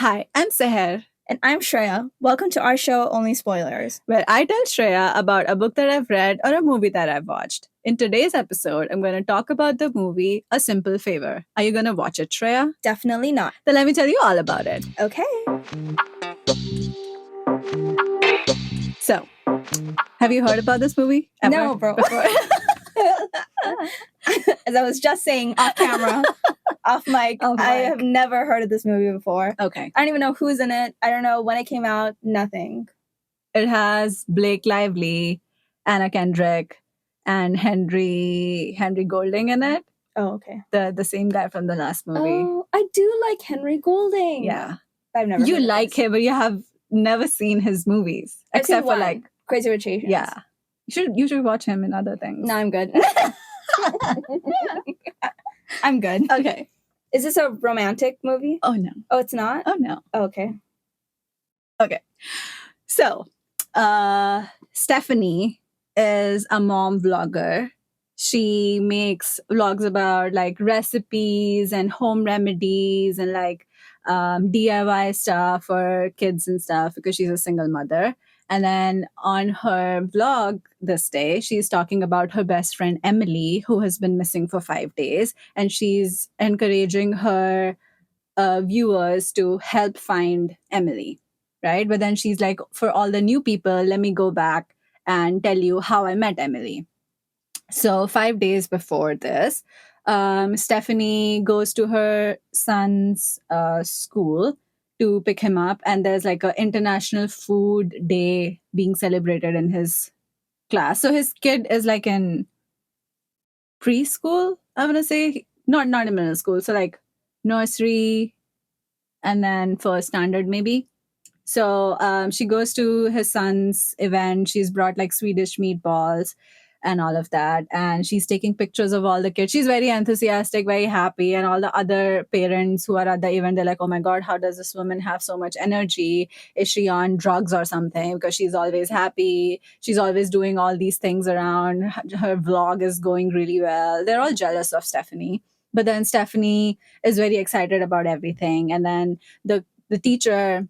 Hi, I'm Sahar, And I'm Shreya. Welcome to our show, Only Spoilers. where I tell Shreya about a book that I've read or a movie that I've watched. In today's episode, I'm going to talk about the movie A Simple Favor. Are you going to watch it, Shreya? Definitely not. Then let me tell you all about it. Okay. So, have you heard about this movie? Ever No, bro. Before? As I was just saying off camera, off mic, I have never heard of this movie before. Okay. I don't even know who's in it. I don't know when it came out. Nothing. It has Blake Lively, Anna Kendrick, and Henry Golding in it. Oh, okay. The same guy from the last movie. Oh, I do like Henry Golding. Yeah. I've never You heard of like this. him, but you have never seen his movies. I've Except seen for one, like Crazy Rich Asians. Yeah. You should watch him in other things. No, I'm good. I'm good. Okay. Is this a romantic movie? Oh no. Oh, it's not? Oh no. Oh, okay. Okay. So, Stephanie is a mom vlogger. She makes vlogs about like recipes and home remedies and like DIY stuff for kids and stuff because she's a single mother. And then on her vlog this day, she's talking about her best friend Emily, who has been missing for 5 days. And she's encouraging her viewers to help find Emily, right? But then she's like, for all the new people, let me go back and tell you how I met Emily. So 5 days before this, Stephanie goes to her son's school to pick him up, and there's like an international food day being celebrated in his class. So his kid is like in preschool, I want to say, not in middle school, so like nursery and then first standard maybe. So she goes to his son's event. She's brought like Swedish meatballs and all of that. And she's taking pictures of all the kids. She's very enthusiastic, very happy. And all the other parents who are at the event, they're like, oh my God, how does this woman have so much energy? Is she on drugs or something? Because she's always happy. She's always doing all these things around. Her vlog is going really well. They're all jealous of Stephanie. But then Stephanie is very excited about everything. And then the teacher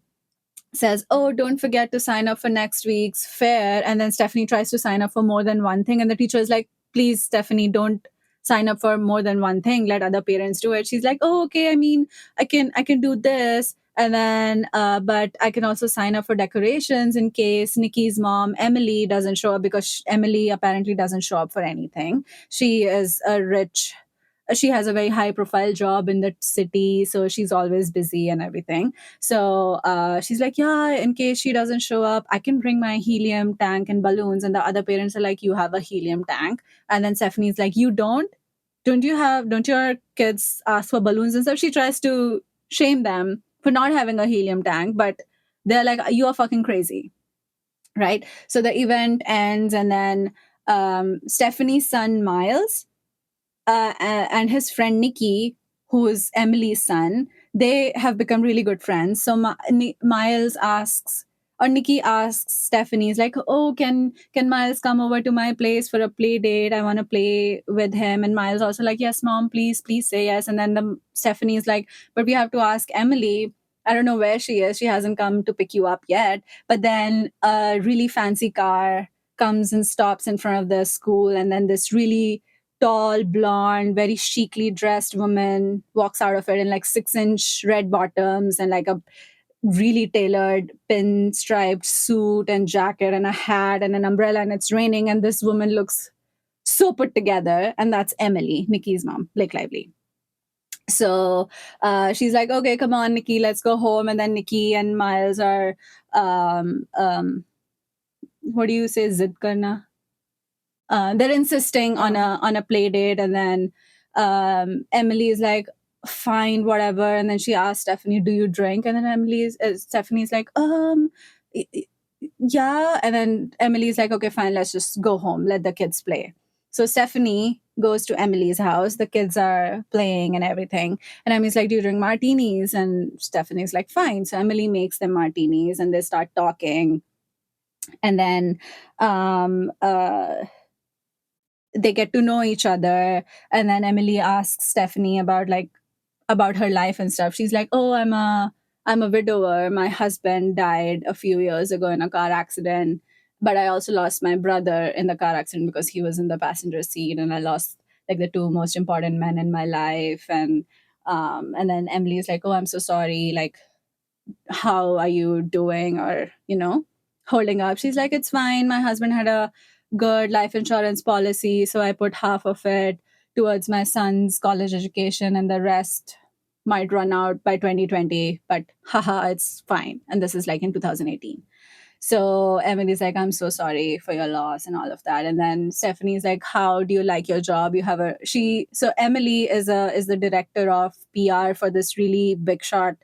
says, oh, don't forget to sign up for next week's fair. And then Stephanie tries to sign up for more than one thing. And the teacher is like, please, Stephanie, don't sign up for more than one thing. Let other parents do it. She's like, oh, okay. I mean, I can do this. And then, but I can also sign up for decorations in case Nikki's mom, Emily, doesn't show up because Emily apparently doesn't show up for anything. She is she has a very high profile job in the city, so she's always busy and everything. So she's like, yeah, in case she doesn't show up, I can bring my helium tank and balloons. And the other parents are like, you have a helium tank. And then Stephanie's like, you don't your kids ask for balloons and stuff? She tries to shame them for not having a helium tank, but they're like, you are fucking crazy, right? So the event ends, and then Stephanie's son Miles and his friend Nikki, who is Emily's son, they have become really good friends. So Miles asks, or Nikki asks Stephanie, is like, oh, can Miles come over to my place for a play date? I want to play with him. And Miles also like, yes, mom, please say yes. And then Stephanie is like, but we have to ask Emily. I don't know where she is. She hasn't come to pick you up yet. But then a really fancy car comes and stops in front of the school. And then this really tall, blonde, very chicly dressed woman walks out of it in like 6-inch red bottoms and like a really tailored pinstriped suit and jacket and a hat and an umbrella, and it's raining. And this woman looks so put together. And that's Emily, Nikki's mom, Blake Lively. So she's like, okay, come on, Nikki, let's go home. And then Nikki and Miles are, what do you say, zid karna? They're insisting on a play date, and then Emily is like, fine, whatever. And then she asks Stephanie, do you drink? And then Stephanie's like, yeah. And then Emily's like, okay, fine, let's just go home, let the kids play. So Stephanie goes to Emily's house. The kids are playing and everything. And Emily's like, do you drink martinis? And Stephanie's like, fine. So Emily makes them martinis and they start talking. And then they get to know each other. And then Emily asks Stephanie about her life and stuff. She's like, oh, I'm a I'm a widower. My husband died a few years ago in a car accident, but I also lost my brother in the car accident because he was in the passenger seat, and I lost like the two most important men in my life. And then Emily is like, "Oh, I'm so sorry. Like, how are you doing?" Or, holding up. She's like, "It's fine. My husband had a good life insurance policy, so I put half of it towards my son's college education, and the rest might run out by 2020, but haha, it's fine." And this is like in 2018. So Emily's like, "I'm so sorry for your loss," and all of that. And then Stephanie's like, "How do you like your job? You have a she so Emily is the director of PR for this really big shot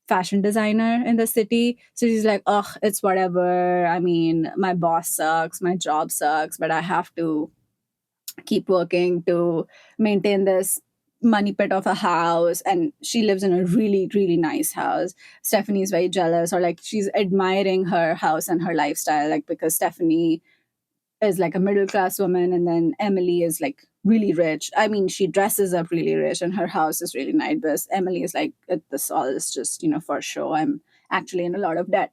fashion designer in the city. So she's like, "Oh, it's whatever. I mean, my boss sucks, my job sucks, but I have to keep working to maintain this money pit of a house." And she lives in a really, really nice house. Stephanie is very jealous, or like she's admiring her house and her lifestyle, like because Stephanie is like a middle class woman, and then Emily is like really rich. I mean, she dresses up really rich and her house is really nice, but Emily is like, "This all is just, for show. I'm actually in a lot of debt."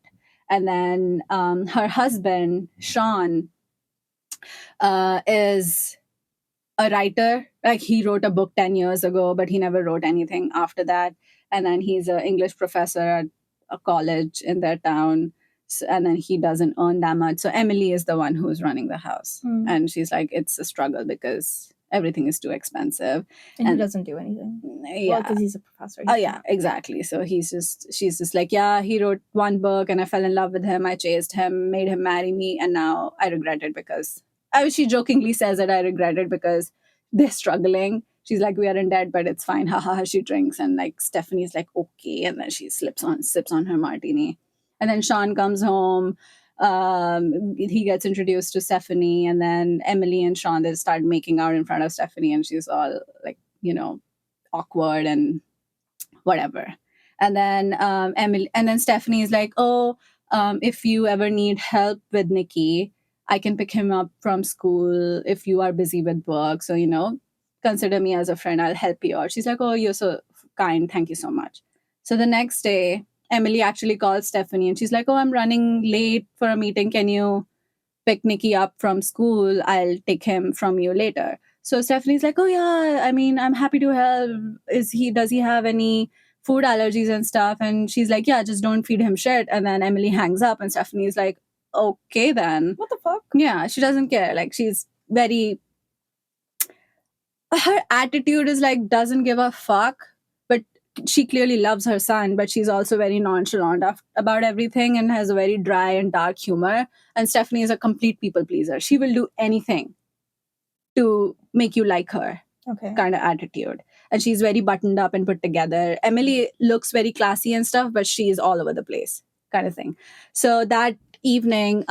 And then her husband Sean is a writer. Like, he wrote a book 10 years ago, but he never wrote anything after that. And then he's an English professor at a college in their town. And then he doesn't earn that much. So Emily is the one who's running the house. And she's like, it's a struggle because everything is too expensive. And he doesn't do anything. Yeah. Well, because he's a professor. Oh yeah, exactly. So she's just like, "Yeah, he wrote one book and I fell in love with him. I chased him, made him marry me, and now I regret it because," she jokingly says that, "I regret it because they're struggling." She's like, "We are in debt, but it's fine." Ha ha ha. She drinks, and like Stephanie's like, "Okay," and then she sips on her martini. And then Sean comes home. He gets introduced to Stephanie, and then Emily and Sean, they start making out in front of Stephanie, and she's all like, awkward and whatever. And then Emily, and then Stephanie is like, "Oh, if you ever need help with Nikki, I can pick him up from school if you are busy with work. So, consider me as a friend. I'll help you out." She's like, "Oh, you're so kind. Thank you so much." So the next day, Emily actually calls Stephanie and she's like, "Oh, I'm running late for a meeting. Can you pick Nikki up from school? I'll take him from you later." So Stephanie's like, "Oh yeah, I mean, I'm happy to help. Does he have any food allergies and stuff?" And she's like, "Yeah, just don't feed him shit." And then Emily hangs up and Stephanie's like, "Okay then." What the fuck? Yeah, she doesn't care. Like, she's very, her attitude is like, doesn't give a fuck, but she clearly loves her son, but she's also very nonchalant about everything and has a very dry and dark humor. And Stephanie is a complete people pleaser. She will do anything to make you like her. Okay. Kind of attitude. And she's very buttoned up and put together. Emily looks very classy and stuff, but she's all over the place, kind of thing. So that evening,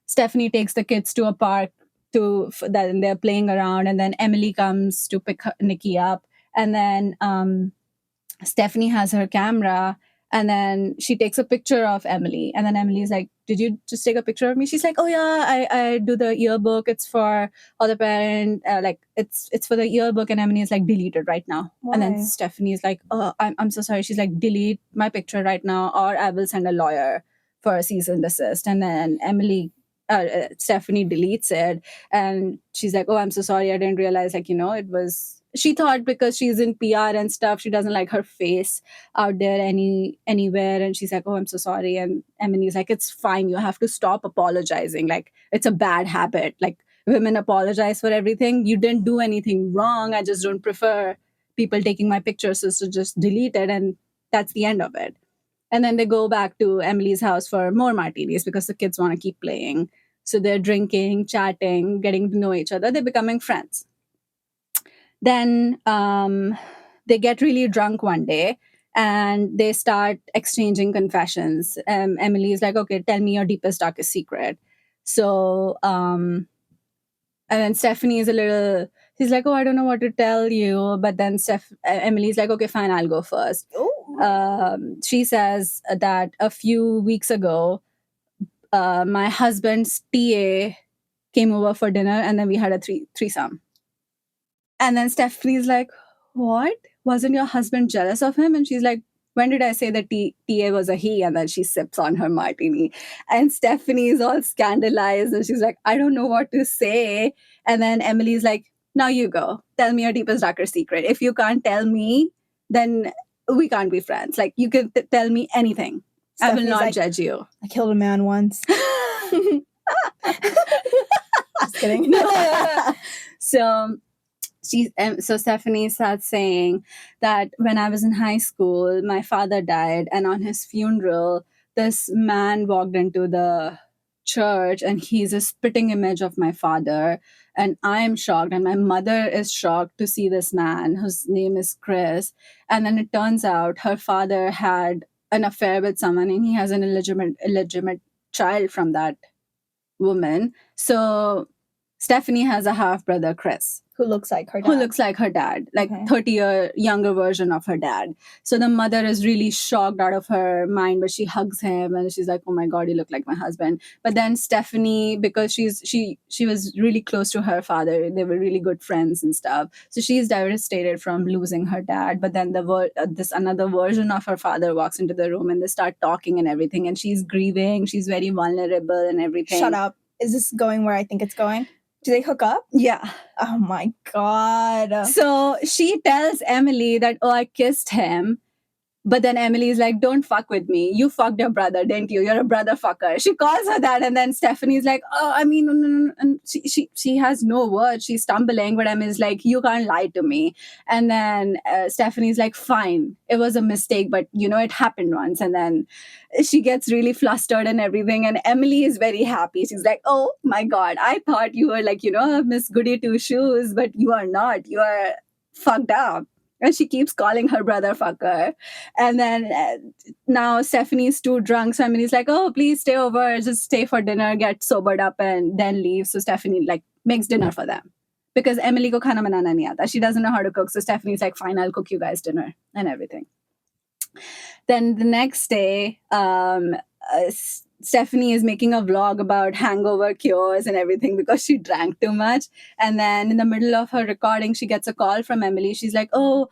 Stephanie takes the kids to a park and they're playing around, and then Emily comes to pick Nikki up, and then Stephanie has her camera, and then she takes a picture of Emily, and then Emily's like, "Did you just take a picture of me?" She's like, "Oh yeah, I do the yearbook. It's for other parent. Like, it's for the yearbook." And Emily is like, "Delete it right now." Why? And then Stephanie is like, "Oh, I'm so sorry." She's like, "Delete my picture right now, or I will send a lawyer for a cease and desist." And then Stephanie deletes it, and she's like, "Oh, I'm so sorry. I didn't realize, like, it was." She thought because she's in PR and stuff, she doesn't like her face out there anywhere. And she's like, "Oh, I'm so sorry." And Emily's like, "It's fine. You have to stop apologizing. Like, it's a bad habit. Like, women apologize for everything. You didn't do anything wrong. I just don't prefer people taking my pictures, so just delete it." And that's the end of it. And then they go back to Emily's house for more martinis because the kids want to keep playing. So they're drinking, chatting, getting to know each other. They're becoming friends. Then they get really drunk one day and they start exchanging confessions. Emily is like, "Okay, tell me your deepest, darkest secret." So, and then Stephanie is a little, she's like, "Oh, I don't know what to tell you." But then Emily's like, "Okay, fine, I'll go first." She says that a few weeks ago, my husband's TA came over for dinner and then we had a threesome. And then Stephanie's like, "What? Wasn't your husband jealous of him?" And she's like, when did I say that TA was a he? And then she sips on her martini. And Stephanie is all scandalized and she's like, I don't know what to say. And then Emily's like, now you go. Tell me your deepest, darker secret. If you can't tell me, then we can't be friends. Like, you can tell me anything. I will not judge you. I killed a man once. Just kidding. So Stephanie starts saying that when I was in high school, my father died, and on his funeral, this man walked into the church and he's a spitting image of my father. And I'm shocked, and my mother is shocked to see this man whose name is Chris. And then it turns out her father had an affair with someone and he has an illegitimate child from that woman. So Stephanie has a half brother, Chris, who looks like her dad. Like okay. 30-year younger version of her dad. So the mother is really shocked out of her mind, but she hugs him and she's like, oh my God, you look like my husband. But then Stephanie, because she was really close to her father, they were really good friends and stuff. So she's devastated from losing her dad. But then this another version of her father walks into the room and they start talking and everything. And she's grieving. She's very vulnerable and everything. Shut up. Is this going where I think it's going? Do they hook up? Yeah. Oh my God. So she tells Emily that, oh, I kissed him. But then Emily is like, don't fuck with me. You fucked your brother, didn't you? You're a brother fucker. She calls her that. And then Stephanie's like, oh, I mean, and she has no words. She's stumbling. But Emily's like, you can't lie to me. And then Stephanie's like, fine. It was a mistake. But, it happened once. And then she gets really flustered and everything. And Emily is very happy. She's like, oh, my God. I thought you were like, Miss Goody Two Shoes. But you are not. You are fucked up. And she keeps calling her brother fucker. And then now Stephanie's too drunk. So Emily's like, oh, please stay over. Just stay for dinner, get sobered up, and then leave. So Stephanie makes dinner for them. Because Emily ko khana banana nahi aata. She doesn't know how to cook. So Stephanie's like, fine, I'll cook you guys dinner and everything. Then the next day, Stephanie is making a vlog about hangover cures and everything because she drank too much. And then in the middle of her recording, she gets a call from Emily. She's like, oh,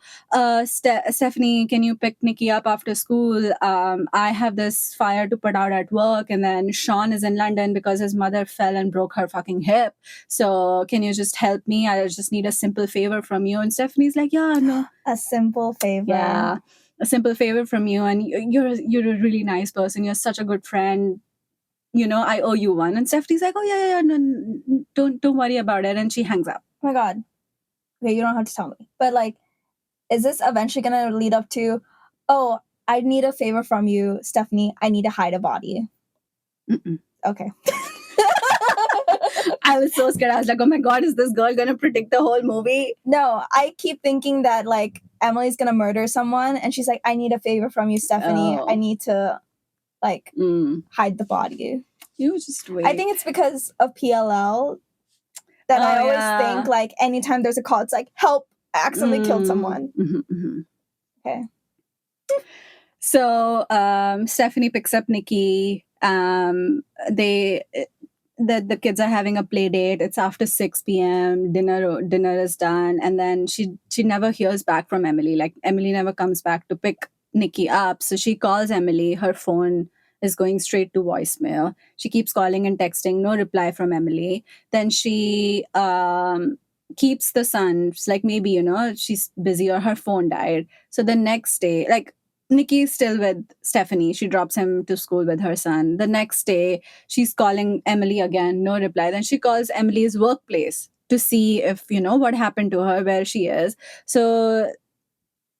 Stephanie, can you pick Nikki up after school? I have this fire to put out at work. And then Sean is in London because his mother fell and broke her fucking hip. So can you just help me? I just need a simple favor from you. And Stephanie's like, yeah, no. A simple favor. Yeah. A simple favor from you, and you're a really nice person. You're such a good friend. I owe you one. And Stephanie's like, oh yeah, no, don't worry about it. And she hangs up. Oh my God. Okay, you don't have to tell me. But is this eventually gonna lead up to, oh, I need a favor from you, Stephanie. I need to hide a body. Mm-mm. Okay. I was so scared. I was like, oh my God, is this girl gonna predict the whole movie? No, I keep thinking that Emily's gonna murder someone and she's like, I need a favor from you, Stephanie. I need to hide the body. You just wait. I think it's because of PLL that I always think anytime there's a call, it's like, help, I accidentally killed someone. Mm-hmm. Okay. So Stephanie picks up Nikki. The kids are having a play date. It's after 6 p.m. Dinner is done. And then she never hears back from Emily. Emily never comes back to pick Nikki up. So she calls Emily. Her phone is going straight to voicemail. She keeps calling and texting. No reply from Emily. Then she keeps the son. It's like maybe, she's busy or her phone died. So the next day, Nikki's still with Stephanie. She drops him to school with her son. The next day, she's calling Emily again, no reply. Then she calls Emily's workplace to see if, what happened to her, where she is. So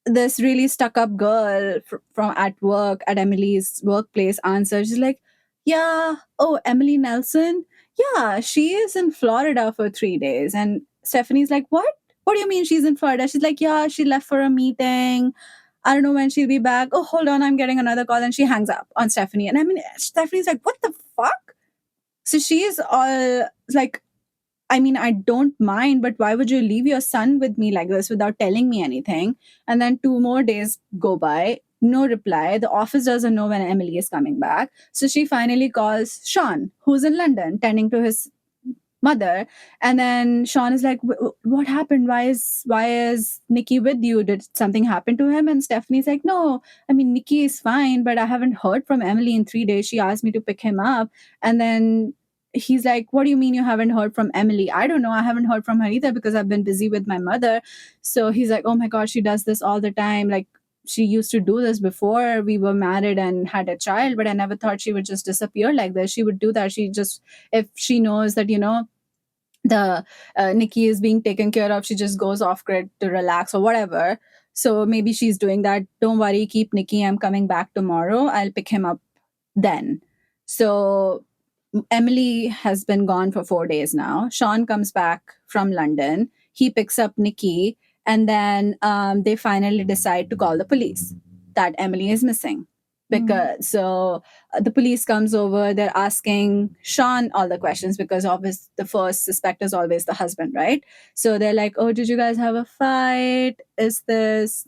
this really stuck-up girl from at work at Emily's workplace answers. She's like, yeah, oh, Emily Nelson? Yeah, she is in Florida for 3 days. And Stephanie's like, what? What do you mean she's in Florida? She's like, yeah, she left for a meeting. I don't know when she'll be back. Oh, hold on, I'm getting another call. And she hangs up on Stephanie. And Stephanie's like, what the fuck? So she's all like, I don't mind, but why would you leave your son with me like this without telling me anything? And then 2 more days go by, no reply. The office doesn't know when Emily is coming back. So she finally calls Sean, who's in London, tending to his mother. And then Sean is like, What happened? Why is Nikki with you? Did something happen to him?" And Stephanie's like, "No, I mean, Nikki is fine, but I haven't heard from Emily in 3 days. She asked me to pick him up." And then he's like, "What do you mean you haven't heard from Emily?" "I don't know. I haven't heard from her either because I've been busy with my mother." So he's like, "Oh my God, she does this all the time. Like, she used to do this before we were married and had a child, but I never thought she would just disappear like this. She would do that. She just, if she knows that, the Nikki is being taken care of, she just goes off grid to relax or whatever. So maybe she's doing that. Don't worry, keep Nikki. I'm coming back tomorrow. I'll pick him up then." So Emily has been gone for 4 days now. Sean comes back from London. He picks up Nikki, and then they finally decide to call the police that Emily is missing. Because the police comes over, they're asking Sean all the questions because obviously the first suspect is always the husband, right? So they're like, "Oh, did you guys have a fight? Is this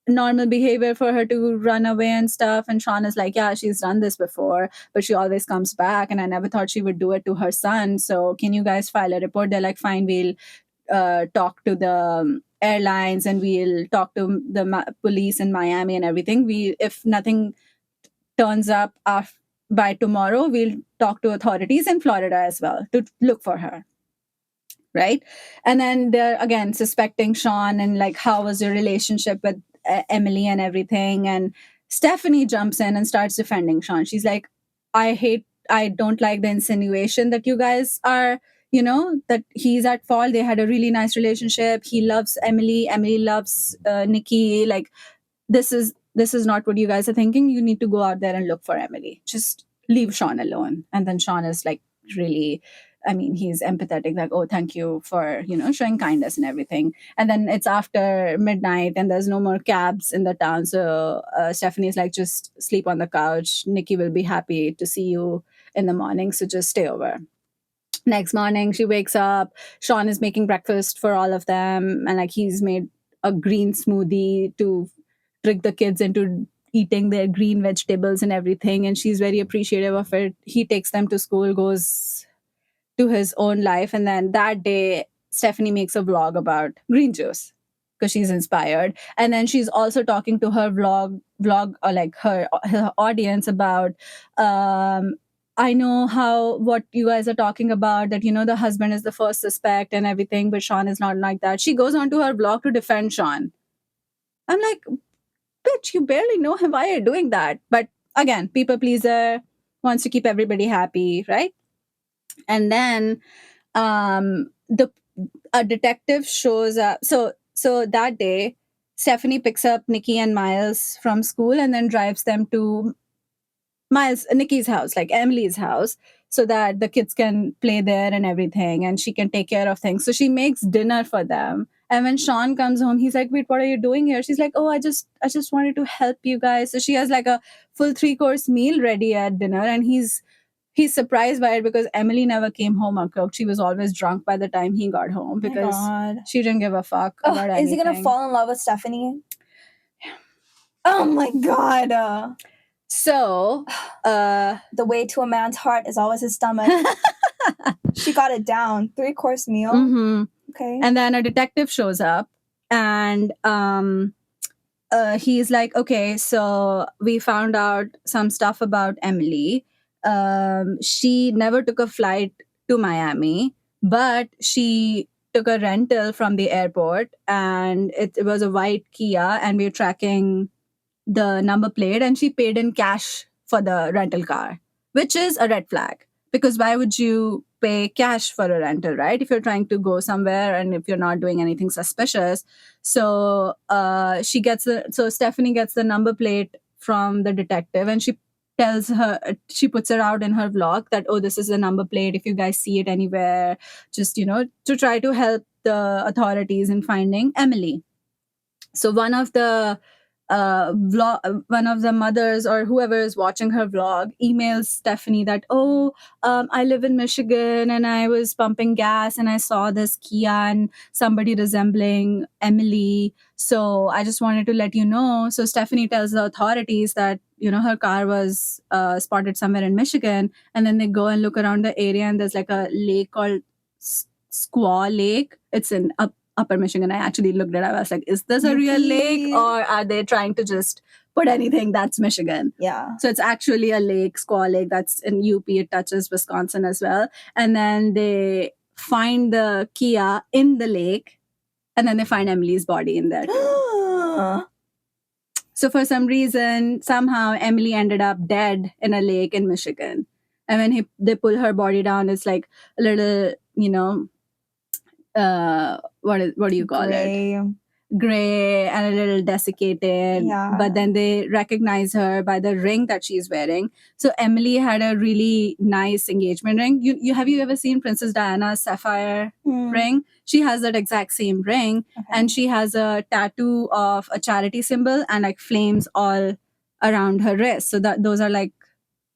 normal behavior for her to run away and stuff?" And Sean is like, "Yeah, she's done this before, but she always comes back, and I never thought she would do it to her son. So can you guys file a report?" They're like, "Fine, we'll talk to the airlines and we'll talk to the police in Miami and everything. If nothing turns up by tomorrow, we'll talk to authorities in Florida as well to look for her." Right. And then they're again suspecting Sean and like, "How was your relationship with Emily and everything?" And Stephanie jumps in and starts defending Sean. She's like, I don't like the insinuation that you guys are, that he's at fault. They had a really nice relationship. He loves Emily. Emily loves Nikki. Like, this is not what you guys are thinking. You need to go out there and look for Emily. Just leave Sean alone. And then Sean is like, really, I mean, he's empathetic, like, "Oh, thank you for, showing kindness and everything." And then it's after midnight and there's no more cabs in the town. So Stephanie's like, "Just sleep on the couch. Nikki will be happy to see you in the morning. So just stay over." Next morning, she wakes up. Sean is making breakfast for all of them. And like, he's made a green smoothie to trick the kids into eating their green vegetables and everything. And she's very appreciative of it. He takes them to school, goes to his own life. And then that day, Stephanie makes a vlog about green juice because she's inspired. And then she's also talking to her vlog or like her audience about, "I know what you guys are talking about, that, the husband is the first suspect and everything, but Sean is not like that." She goes on to her vlog to defend Sean. I'm like, "Bitch, you barely know him. Why are you doing that?" But again, people pleaser, wants to keep everybody happy, right? And then the a detective shows up. So that day, Stephanie picks up Nikki and Miles from school and then drives them to Nikki's house, like Emily's house, so that the kids can play there and everything, and she can take care of things. So she makes dinner for them. And when Sean comes home, he's like, "Wait, what are you doing here?" She's like, "Oh, I just wanted to help you guys." So she has like a full 3-course meal ready at dinner, and he's surprised by it because Emily never came home uncooked. She was always drunk by the time he got home because she didn't give a fuck about anything. Is he gonna fall in love with Stephanie? Oh my God. So, the way to a man's heart is always his stomach. She got it down. 3-course meal. Okay. And then a detective shows up and he's like, "Okay, so we found out some stuff about Emily. She never took a flight to Miami, but she took a rental from the airport, and it was a white Kia, and we're tracking the number plate, and she paid in cash for the rental car, which is a red flag. Because why would you pay cash for a rental, right? If you're trying to go somewhere and if you're not doing anything suspicious." So so Stephanie gets the number plate from the detective, and she puts it out in her vlog that, "Oh, this is the number plate. If you guys see it anywhere, just, to try to help the authorities in finding Emily." So one of the one of the mothers or whoever is watching her vlog emails Stephanie that, I live in Michigan and I was pumping gas and I saw this Kia and somebody resembling Emily, so I just wanted to let you know. So Stephanie tells the authorities that, her car was spotted somewhere in Michigan, and then they go and look around the area and there's like a lake called Squaw Lake. It's in Upper Michigan. I actually looked it up. I was like, is this a real lake or are they trying to just put anything that's Michigan? Yeah. So it's actually a lake, Squaw Lake, that's in UP. It touches Wisconsin as well. And then they find the Kia in the lake, and then they find Emily's body in there too. So for some reason, somehow Emily ended up dead in a lake in Michigan. And when they pull her body down, it's like a little, what do you call it? Gray and a little desiccated. Yeah. But then they recognize her by the ring that she's wearing. So Emily had a really nice engagement ring. Have you ever seen Princess Diana's sapphire ring? She has that exact same ring. Okay. And she has a tattoo of a charity symbol and like flames all around her wrist. So those are like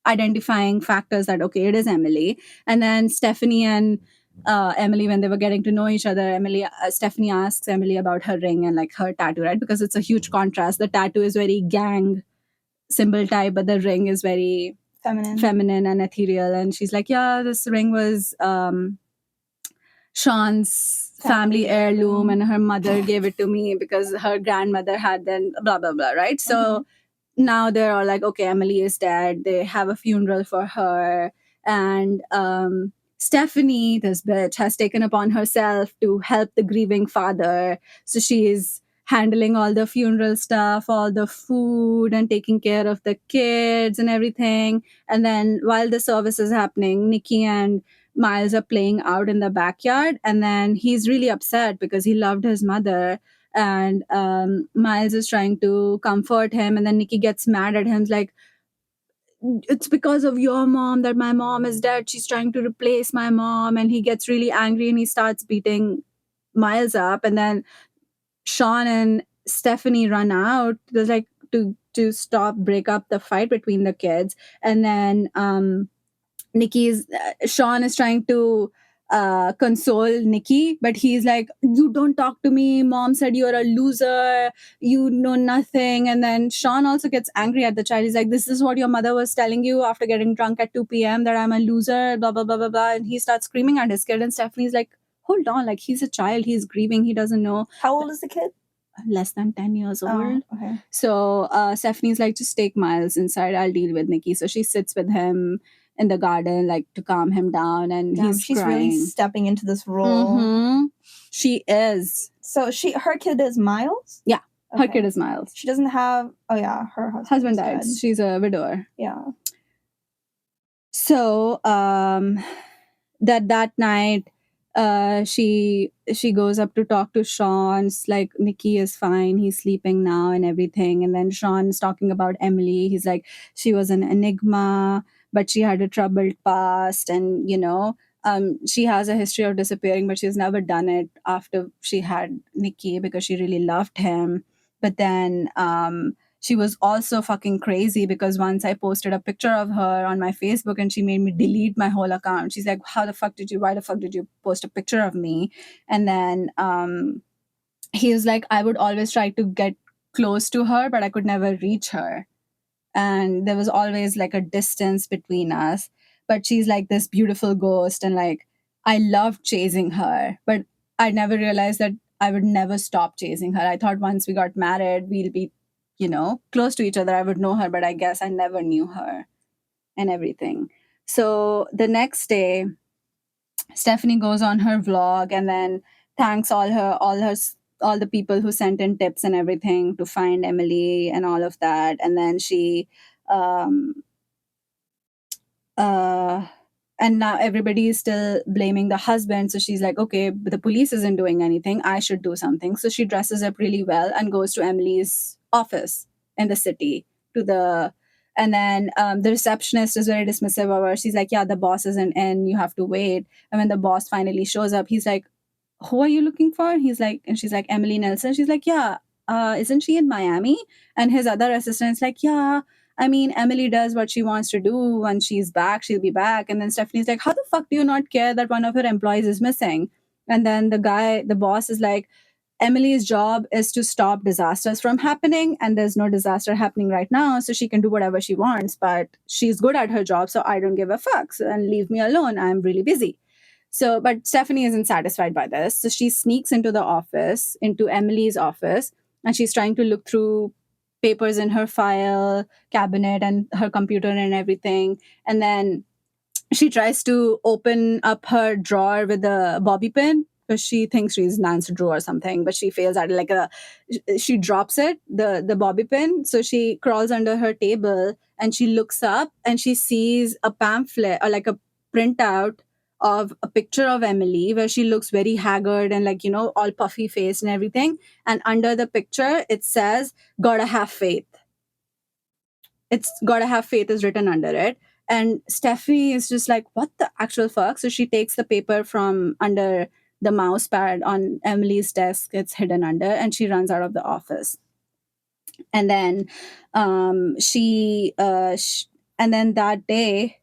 identifying factors that, okay, it is Emily. And then Stephanie and Emily, when they were getting to know each other, Stephanie asks Emily about her ring and like her tattoo, right? Because it's a huge contrast. The tattoo is very gang symbol type, but the ring is very feminine and ethereal. And she's like, yeah, this ring was Sean's family heirloom, and her mother gave it to me because her grandmother had, then blah blah blah, right? So now they're all like, okay, Emily is dead. They have a funeral for her. And Stephanie, this bitch, has taken upon herself to help the grieving father. So she's handling all the funeral stuff, all the food, and taking care of the kids and everything. And then while the service is happening, Nikki and Miles are playing out in the backyard. And then he's really upset because he loved his mother, and Miles is trying to comfort him, and then Nikki gets mad at him, like, it's because of your mom that my mom is dead. She's trying to replace my mom. And he gets really angry and he starts beating Miles up. And then Sean and Stephanie run out. There's like to break up the fight between the kids. And then Sean is trying to console Nikki, but he's like, you don't talk to me. Mom said you're a loser. You know nothing. And then Sean also gets angry at the child. He's like, this is what your mother was telling you after getting drunk at 2 p.m. that I'm a loser, blah, blah, blah, blah, blah. And he starts screaming at his kid. And Stephanie's like, hold on. Like, he's a child. He's grieving. He doesn't know. How old is the kid? Less than 10 years old. Oh, okay. So Stephanie's like, just take Miles inside. I'll deal with Nikki. So she sits with him in the garden, like, to calm him down, and she's crying. Really stepping into this role. She is. So her kid is Miles? Yeah. Okay. Her kid is Miles. She doesn't have, her husband died. Dead. She's a widower. Yeah. So that night, she goes up to talk to Sean. It's like, Nikki is fine, he's sleeping now and everything. And then Sean's talking about Emily. He's like, she was an enigma, but she had a troubled past, and she has a history of disappearing, but she's never done it after she had Nikki because she really loved him. But then she was also fucking crazy because once I posted a picture of her on my Facebook and she made me delete my whole account. She's like, why the fuck did you post a picture of me? And then he was like, I would always try to get close to her, but I could never reach her. And there was always like a distance between us. But she's like this beautiful ghost, and like, I loved chasing her, but I never realized that I would never stop chasing her. I thought once we got married, we'll be close to each other. I would know her, but I guess I never knew her and everything. So the next day, Stephanie goes on her vlog and then thanks all the people who sent in tips and everything to find Emily and all of that. And then she and now everybody is still blaming the husband. So she's like, okay, but the police isn't doing anything. I should do something. So she dresses up really well and goes to Emily's office in the city and then the receptionist is very dismissive of her. She's like, yeah, the boss isn't in. You have to wait. And when the boss finally shows up, he's like, who are you looking for? And she's like, Emily Nelson. She's like, yeah, isn't she in Miami? And his other assistant's like, yeah, I mean, Emily does what she wants to do. When she's back, she'll be back. And then Stephanie's like, how the fuck do you not care that one of her employees is missing? And then the boss is like, Emily's job is to stop disasters from happening, and there's no disaster happening right now, so she can do whatever she wants, but she's good at her job, so I don't give a fuck. So, and leave me alone. I'm really busy. So, but Stephanie isn't satisfied by this. So she sneaks into the office, into Emily's office, and she's trying to look through papers in her file cabinet and her computer and everything. And then she tries to open up her drawer with a bobby pin because she thinks she's Nancy Drew or something, but she fails at it. She drops it, the bobby pin. So she crawls under her table and she looks up and she sees a pamphlet or like a printout of a picture of Emily where she looks very haggard and like, all puffy faced and everything. And under the picture, it says, gotta have faith. It's gotta have faith is written under it. And Stephanie is just like, what the actual fuck? So she takes the paper from under the mouse pad on Emily's desk, it's hidden under, and she runs out of the office. And then and then that day,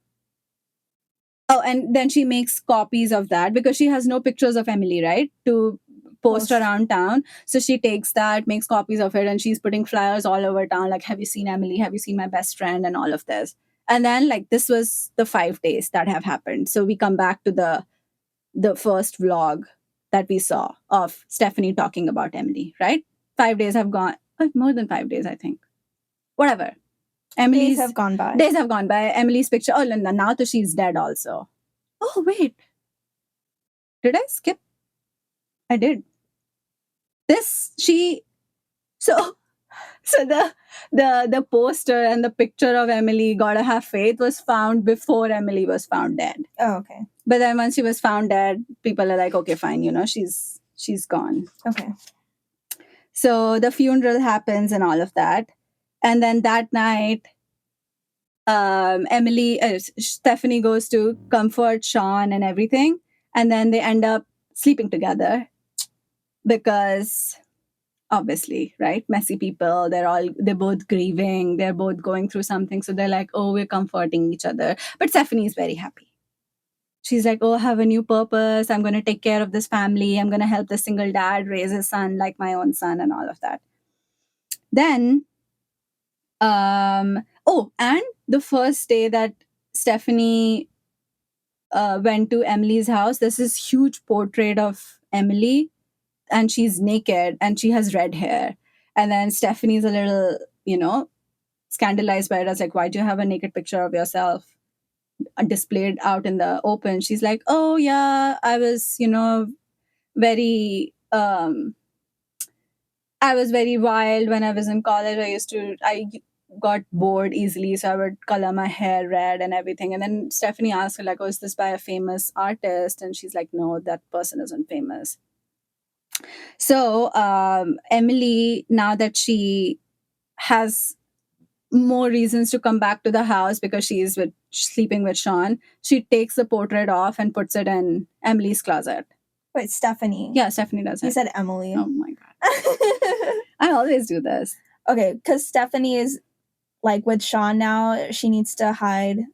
oh, and then she makes copies of that because she has no pictures of Emily, right? To post around town. So she takes that, makes copies of it, and she's putting flyers all over town like, have you seen Emily? Have you seen my best friend? And all of this. And then like this was the 5 days that have happened. So we come back to the first vlog that we saw of Stephanie talking about Emily, right? 5 days have gone, more than 5 days, I think. Whatever. Days have gone by. Days have gone by. Emily's picture. Oh, now she's dead also. Oh, wait. Did I skip? I did. So the poster and the picture of Emily, gotta have faith, was found before Emily was found dead. Oh, okay. But then once she was found dead, people are like, okay, fine, she's gone. Okay. So the funeral happens and all of that. And then that night, Stephanie goes to comfort Sean and everything. And then they end up sleeping together because obviously, right? Messy people, they're both grieving, they're both going through something. So they're like, oh, we're comforting each other. But Stephanie is very happy. She's like, oh, I have a new purpose. I'm going to take care of this family. I'm going to help the single dad raise his son like my own son and all of that. Then, and the first day that Stephanie went to Emily's house, there's this huge portrait of Emily and she's naked and she has red hair. And then Stephanie's a little, scandalized by it. I was like, why do you have a naked picture of yourself displayed out in the open? She's like, oh yeah, I was, very I was very wild when I was in college. I got bored easily, so I would color my hair red and everything. And then Stephanie asked her, like, oh, is this by a famous artist? And she's like, no, that person isn't famous. So Emily, now that she has more reasons to come back to the house because she's sleeping with Sean, she takes the portrait off and puts it in Emily's closet. Wait, Stephanie. Yeah, Stephanie does it. You said Emily. Oh my God. I always do this. Okay, because Stephanie is like with Sean now, she needs to hide.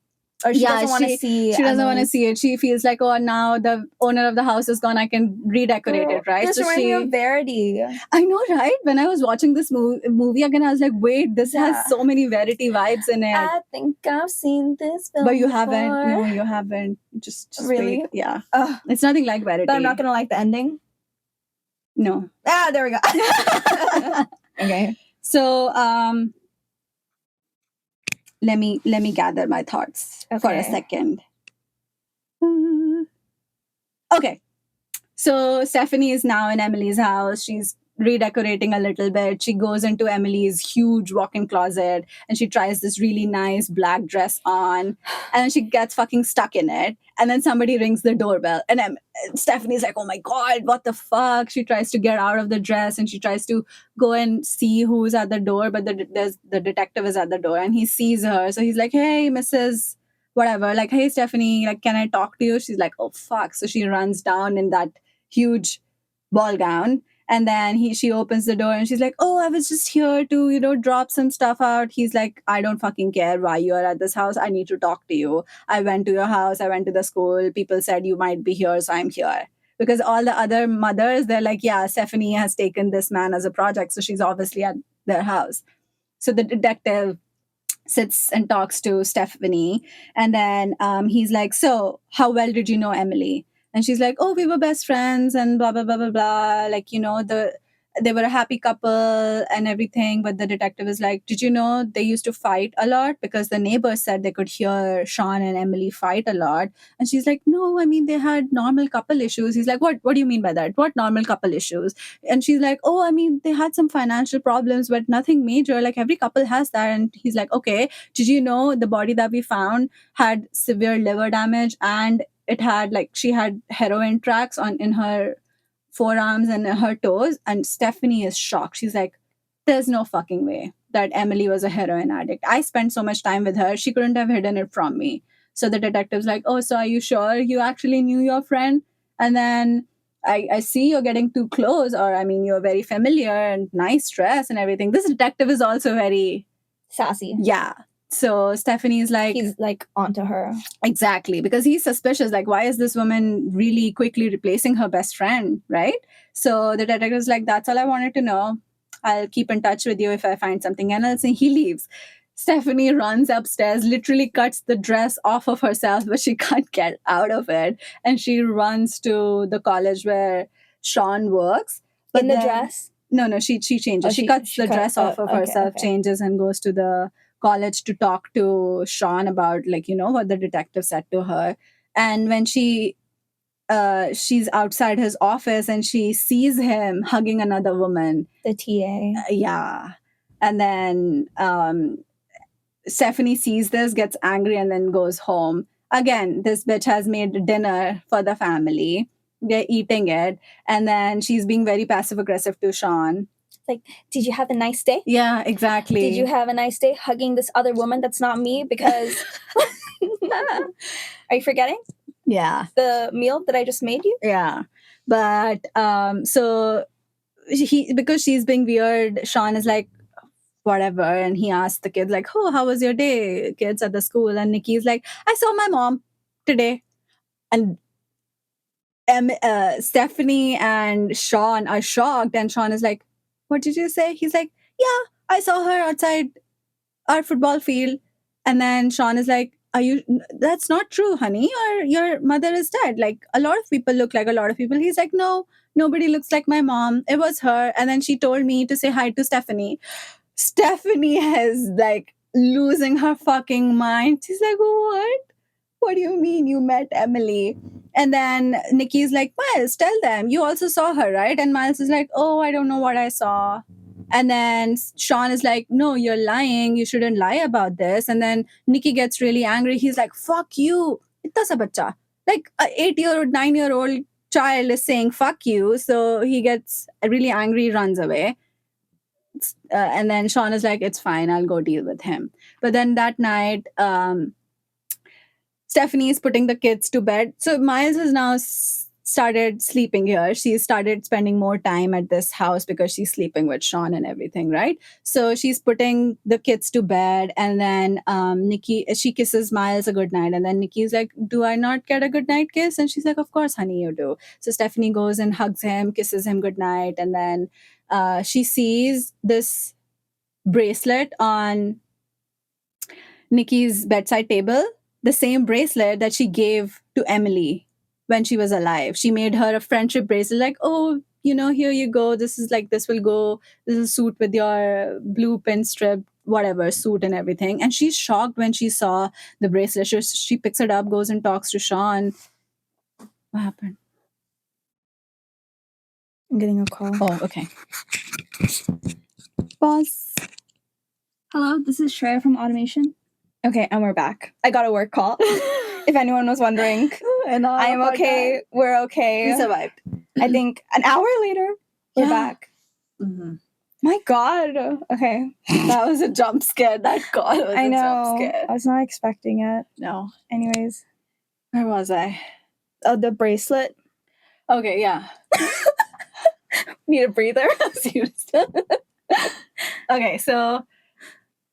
Or she doesn't want to see. She doesn't want to see it. She feels like, oh, now the owner of the house is gone. I can redecorate it, right? This reminds me of Verity. I know, right? When I was watching this movie again, I was like, wait, this has so many Verity vibes in it. I think I've seen this film But you before. haven't. No, you haven't. Just really? wait. Yeah. It's nothing like Verity. But I'm not going to like the ending? No. There we go. Okay. So, let me gather my thoughts for a second. Okay. So Stephanie is now in Emily's house. She's redecorating a little bit. She goes into Emily's huge walk-in closet and she tries this really nice black dress on, and then she gets fucking stuck in it. And then somebody rings the doorbell, and Stephanie's like, oh my God, what the fuck? She tries to get out of the dress and she tries to go and see who's at the door, but the detective is at the door and he sees her. So he's like, hey, Mrs. whatever, like, hey, Stephanie, like, can I talk to you? She's like, oh fuck. So she runs down in that huge ball gown And then she opens the door and she's like, oh, I was just here to, drop some stuff out. He's like, I don't fucking care why you are at this house. I need to talk to you. I went to your house. I went to the school. People said you might be here, so I'm here. Because all the other mothers, they're like, yeah, Stephanie has taken this man as a project, so she's obviously at their house. So the detective sits and talks to Stephanie, and then he's like, so how well did you know Emily? And she's like, oh, we were best friends and blah blah blah blah blah, like, they were a happy couple and everything. But the detective is like, did you know they used to fight a lot? Because the neighbors said they could hear Sean and Emily fight a lot. And she's like, no, I mean, they had normal couple issues. He's like, what do you mean by that? What normal couple issues? And she's like, oh, I mean, they had some financial problems, but nothing major, like every couple has that. And he's like, okay, did you know the body that we found had severe liver damage, and it had, like, she had heroin tracks on in her forearms and her toes? And Stephanie is shocked. She's like, there's no fucking way that Emily was a heroin addict. I spent so much time with her. She couldn't have hidden it from me. So the detective's like, oh, so are you sure you actually knew your friend? And then I see you're getting too close, or I mean, you're very familiar and nice dress and everything. This detective is also very sassy. Yeah. So Stephanie's like, He's like onto her. exactly, because he's suspicious. Like, why is this woman really quickly replacing her best friend, right? So the detective's like, that's all I wanted to know. I'll keep in touch with you if I find something else. And he leaves. Stephanie runs upstairs, literally cuts the dress off of herself, but she can't get out of it. And she runs to the college where Sean works. In the dress? No, she changes. Oh, she cuts the dress off of herself, changes, and goes to the college to talk to Sean about, like, what the detective said to her. And when she's outside his office and she sees him hugging another woman, the TA. Yeah. And then Stephanie sees this, gets angry, and then goes home. Again, this bitch has made dinner for the family. They're eating it. And then she's being very passive aggressive to Sean. Like, did you have a nice day? Yeah, exactly. Did you have a nice day hugging this other woman that's not me? Because are you forgetting? Yeah. The meal that I just made you? Yeah. But so because she's being weird, Sean is like, whatever. And he asks the kids, like, oh, how was your day, kids, at the school? And Nikki's like, I saw my mom today. And Stephanie and Sean are shocked. And Sean is like, what did you say? He's like, yeah, I saw her outside our football field. And then Sean is like, that's not true, honey. Your mother is dead. Like, a lot of people look like a lot of people. He's like, no, nobody looks like my mom. It was her. And then she told me to say hi to Stephanie. Stephanie is like losing her fucking mind. She's like, what? What do you mean you met Emily? And then Nikki's like, Miles, tell them. You also saw her, right? And Miles is like, oh, I don't know what I saw. And then Sean is like, no, you're lying. You shouldn't lie about this. And then Nikki gets really angry. He's like, fuck you. Itta sa bacha. Like, a 8-year-old, 9-year-old child is saying, fuck you. So he gets really angry, runs away. And then Sean is like, it's fine. I'll go deal with him. But then that night, Stephanie is putting the kids to bed. So Miles has now started sleeping here. She started spending more time at this house because she's sleeping with Sean and everything, right? So she's putting the kids to bed, and then she kisses Miles a good night, and then Nikki's like, do I not get a good night kiss? And she's like, of course, honey, you do. So Stephanie goes and hugs him, kisses him good night, and then she sees this bracelet on Nikki's bedside table, the same bracelet that she gave to Emily when she was alive. She made her a friendship bracelet, like, oh, here you go. This is like, this will go, this is a suit with your blue pin strip, whatever, suit and everything. And she's shocked when she saw the bracelet. She picks it up, goes and talks to Sean. What happened? I'm getting a call. Oh, okay. Boss. Hello, this is Shreya from Automation. Okay, and we're back. I got a work call. If anyone was wondering. And I am okay. That. We're okay. We survived. I think an hour later, we're back. Mm-hmm. My God. Okay. That was a jump scare. That call was I know. A jump scare. I was not expecting it. No. Anyways. Where was I? Oh, the bracelet. Okay, yeah. Need a breather. Seriously. Okay, so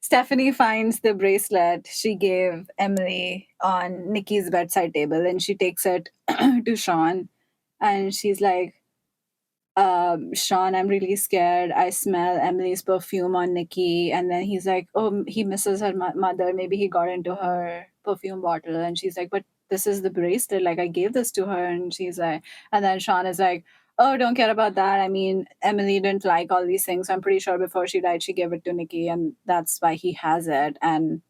Stephanie finds the bracelet she gave Emily on Nikki's bedside table, and she takes it to Sean, and she's like, Sean, I'm really scared. I smell Emily's perfume on Nikki. And then he's like, oh, he misses her mother. Maybe he got into her perfume bottle. And she's like, but this is the bracelet. Like, I gave this to her. And she's like, and then Sean is like, oh, don't care about that. I mean, Emily didn't like all these things. So I'm pretty sure before she died, she gave it to Nikki. And that's why he has it. And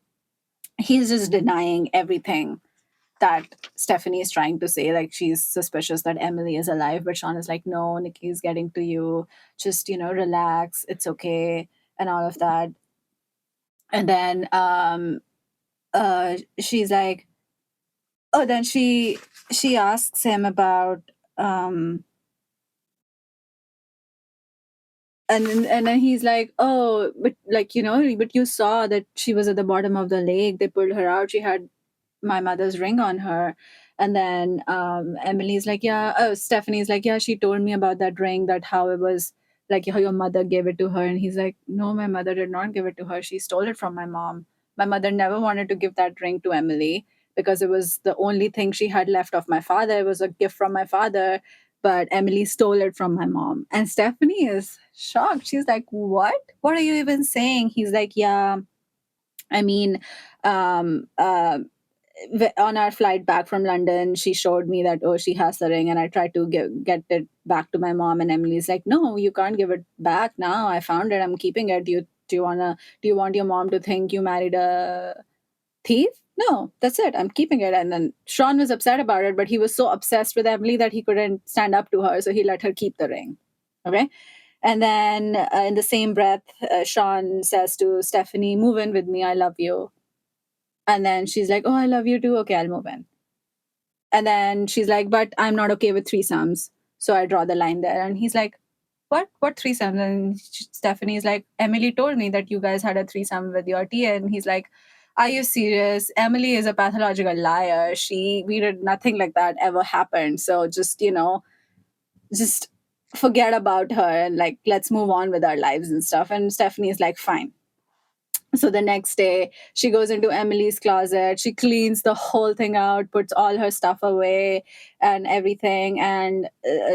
he's just denying everything that Stephanie is trying to say. Like, she's suspicious that Emily is alive, but Sean is like, no, Nikki's getting to you. Just, relax. It's okay. And all of that. And then she's like, oh, then she asks him about and then he's like, oh, but like, but you saw that she was at the bottom of the lake. They pulled her out. She had my mother's ring on her. And then Emily's like, yeah, Stephanie's like, yeah, she told me about that ring, that how it was like how your mother gave it to her. And he's like, no, my mother did not give it to her. She stole it from my mom. My mother never wanted to give that ring to Emily because it was the only thing she had left of my father. It was a gift from my father, but Emily stole it from my mom. And Stephanie is shocked. She's like, what? What are you even saying? He's like, yeah, I mean, um, on our flight back from London, she showed me that, oh, she has the ring, and I tried to get it back to my mom. And Emily's like, no, you can't give it back now. I found it. I'm keeping it. Do you want your mom to think you married a thief? No, that's it. I'm keeping it. And then Sean was upset about it, but he was so obsessed with Emily that he couldn't stand up to her, so he let her keep the ring. Okay. And then in the same breath, Sean says to Stephanie, move in with me. I love you. And then she's like, oh, I love you too. Okay, I'll move in. And then she's like, but I'm not okay with threesomes. So I draw the line there. And he's like, what? What threesomes? And Stephanie's like, Emily told me that you guys had a threesome with your tia. And he's like, are you serious? Emily is a pathological liar. We did nothing like that ever happened. So just forget about her and like, let's move on with our lives and stuff. And Stephanie's like, fine. So the next day, she goes into Emily's closet. She cleans the whole thing out, puts all her stuff away and everything. And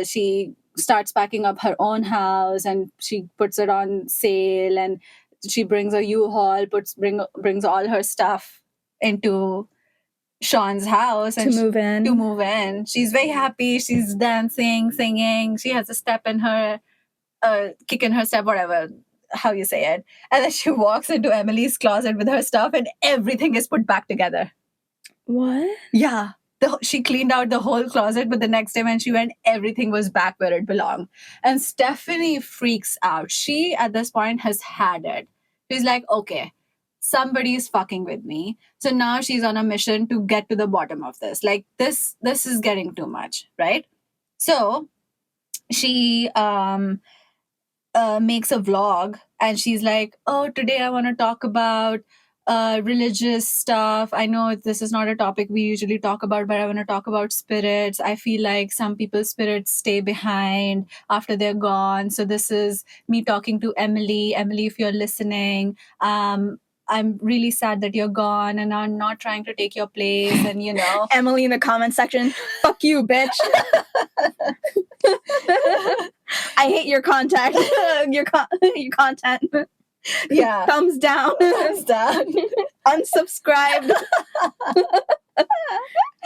she starts packing up her own house, and she puts it on sale. And she brings a U-Haul, brings all her stuff into Sean's house To move in. To move in. She's very happy. She's dancing, singing. She has a step in her, kick in her step, whatever, how you say it. And then she walks into Emily's closet with her stuff, and everything is put back together. What? Yeah. She cleaned out the whole closet, but the next day when she went, everything was back where it belonged. And Stephanie freaks out. She, at this point, has had it. She's like, okay, somebody's fucking with me. So now she's on a mission to get to the bottom of this. Like, this is getting too much, right? So she makes a vlog, and she's like, oh, today I want to talk about religious stuff. I know this is not a topic we usually talk about, but I want to talk about spirits. I feel like some people's spirits stay behind after they're gone. So this is me talking to Emily. Emily, if you're listening, I'm really sad that you're gone, and I'm not trying to take your place. And Emily in the comment section, fuck you, bitch. I hate your contact. your content. Yeah. Thumbs down. Unsubscribed. Oh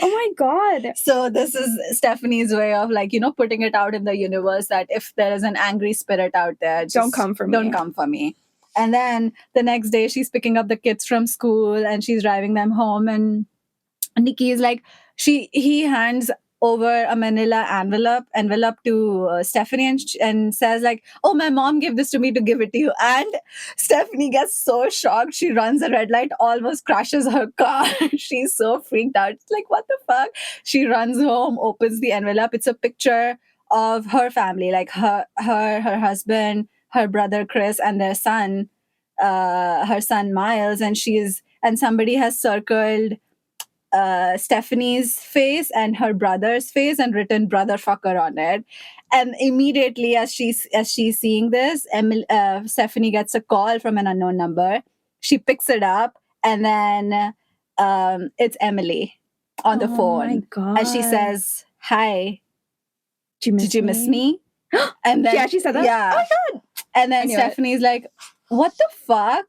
my god. So this is Stephanie's way of like, putting it out in the universe that if there is an angry spirit out there, just Don't come for me. Don't come for me. And then the next day she's picking up the kids from school and she's driving them home, and Nikki is like, he hands over a manila envelope to Stephanie, and says like, oh, my mom gave this to me to give it to you. And Stephanie gets so shocked, she runs a red light, almost crashes her car. She's so freaked out. It's like, what the fuck? She runs home, opens the envelope. It's a picture of her family, like her husband, her brother Chris, and their son, her son Miles. And somebody has circled Stephanie's face and her brother's face and written "brother fucker" on it. And immediately, as she's seeing this, Stephanie gets a call from an unknown number. She picks it up, and then it's Emily on the Oh my phone, and she god. says, "Hi, Did did you miss me?" And then She actually said that? yeah, Oh my god. and I then knew it. Stephanie's like, "What the fuck?"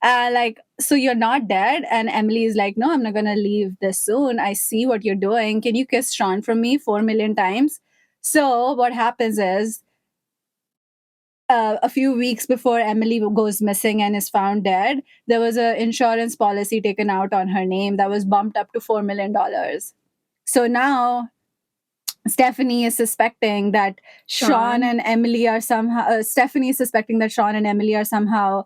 Like, so you're not dead? And Emily is like, "No, I'm not gonna leave this soon. I see what you're doing. Can you kiss Sean from me 4 million times?" So what happens is, a few weeks before Emily goes missing and is found dead, there was an insurance policy taken out on her name that was bumped up to $4 million. So now Stephanie is suspecting that Sean Sean. and Emily are somehow. Stephanie is suspecting that Sean and Emily are somehow,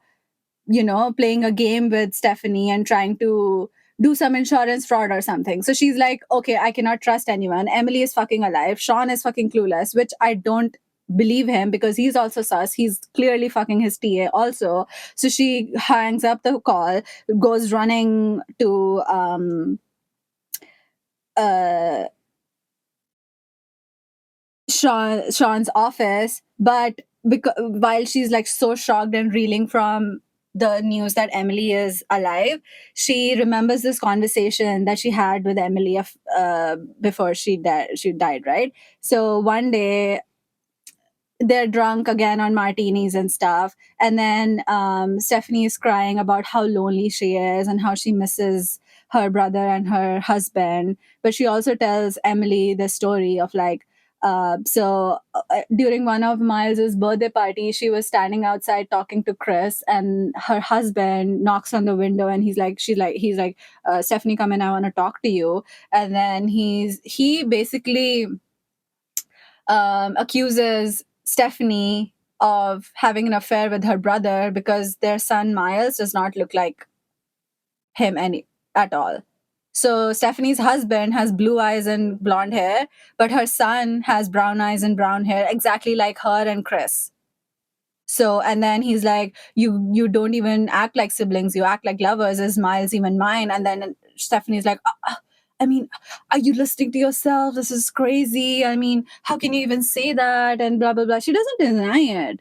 playing a game with Stephanie and trying to do some insurance fraud or something. So she's like, okay, I cannot trust anyone. Emily is fucking alive. Sean is fucking clueless, which I don't believe him because he's also sus. He's clearly fucking his TA also. So she hangs up the call, goes running to uh Sean's office, but while she's like so shocked and reeling from the news that Emily is alive, she remembers this conversation that she had with Emily before she died. She died, right? So one day they're drunk again on martinis and stuff, and then Stephanie is crying about how lonely she is and how she misses her brother and her husband. But she also tells Emily the story of like, during one of Miles's birthday party, she was standing outside talking to Chris, and her husband knocks on the window, and he's like, Stephanie, come in, I want to talk to you. And then he basically accuses Stephanie of having an affair with her brother because their son Miles does not look like him any at all. So Stephanie's husband has blue eyes and blonde hair, but her son has brown eyes and brown hair, exactly like her and Chris. So, and then he's like, you don't even act like siblings, you act like lovers. Is Miles even mine? And then Stephanie's like, I mean, are you listening to yourself? This is crazy. I mean, how can you even say that? And blah blah blah. She doesn't deny it,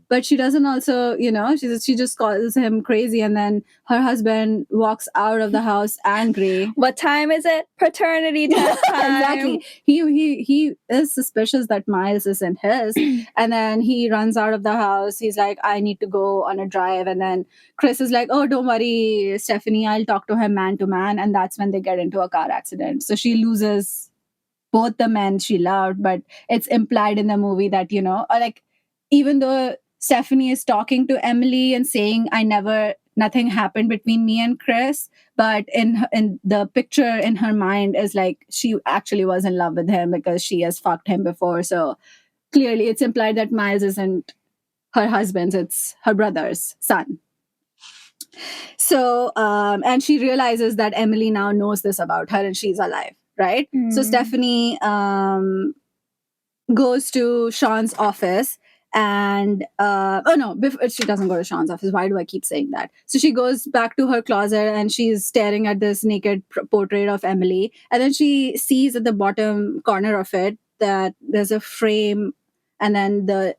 but she doesn't also, she just calls him crazy. And then her husband walks out of the house angry. What time is it? Paternity test time. Exactly. He is suspicious that Miles isn't his, and then he runs out of the house. He's like, I need to go on a drive. And then Chris is like, oh, don't worry, Stephanie, I'll talk to him man to man. And that's when they get into a car accident. So she loses both the men she loved, but it's implied in the movie that, or like, even though Stephanie is talking to Emily and saying, nothing happened between me and Chris, but in the picture in her mind is like she actually was in love with him because she has fucked him before. So clearly it's implied that Miles isn't her husband's, it's her brother's son. So and she realizes that Emily now knows this about her and she's alive, right? So Stephanie goes to Sean's office, and she doesn't go to Sean's office. Why do I keep saying that? So she goes back to her closet and she's staring at this naked portrait of Emily, and then she sees at the bottom corner of it that there's a frame, and then the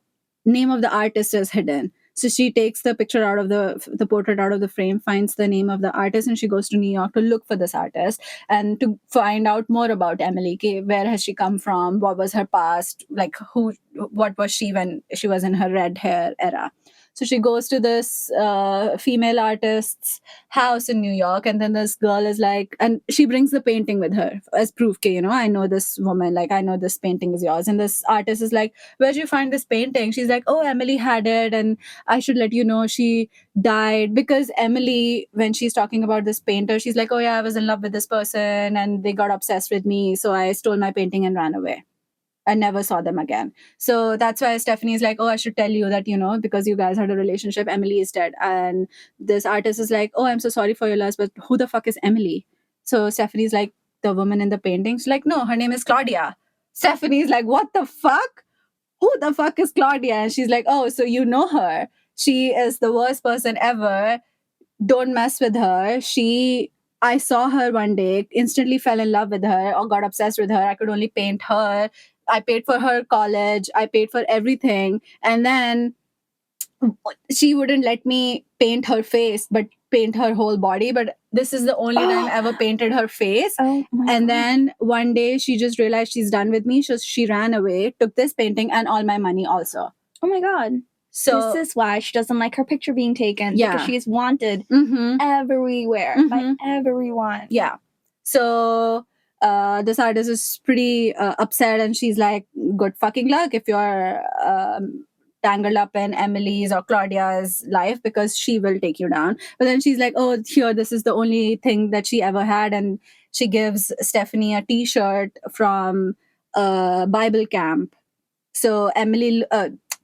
name of the artist is hidden. So she takes the picture out of the portrait out of the frame, finds the name of the artist, and she goes to New York to look for this artist and to find out more about Emily. Okay, where has she come from? What was her past? Like what was she when she was in her red hair era? So she goes to this female artist's house in New York, and then this girl is like, and she brings the painting with her as proof. Okay, I know this woman, like I know this painting is yours. And this artist is like, where'd you find this painting? She's like, oh, Emily had it, and I should let you know she died. Because Emily, when she's talking about this painter, she's like, oh yeah, I was in love with this person and they got obsessed with me, so I stole my painting and ran away and never saw them again. So that's why Stephanie is like, oh, I should tell you that, because you guys had a relationship, Emily is dead. And this artist is like, oh, I'm so sorry for your loss, but who the fuck is Emily? So Stephanie's like, the woman in the painting. She's like, no, her name is Claudia. Stephanie's like, what the fuck? Who the fuck is Claudia? And she's like, oh, so you know her. She is the worst person ever. Don't mess with her. She I saw her one day, instantly fell in love with her or got obsessed with her. I could only paint her. I paid for her college. I paid for everything. And then she wouldn't let me paint her face, but paint her whole body. But this is the only time I ever painted her face. Oh my And God. then one day she just realized she's done with me. So she ran away, took this painting and all my money also. Oh my God. So this is why she doesn't like her picture being taken. Yeah. Because she's wanted mhm. everywhere by Mhm. everyone. Yeah. So this artist is pretty upset, and she's like, good fucking luck if you're tangled up in Emily's or Claudia's life, because she will take you down. But then she's like, oh, here, this is the only thing that she ever had. And she gives Stephanie a t-shirt from Bible camp. So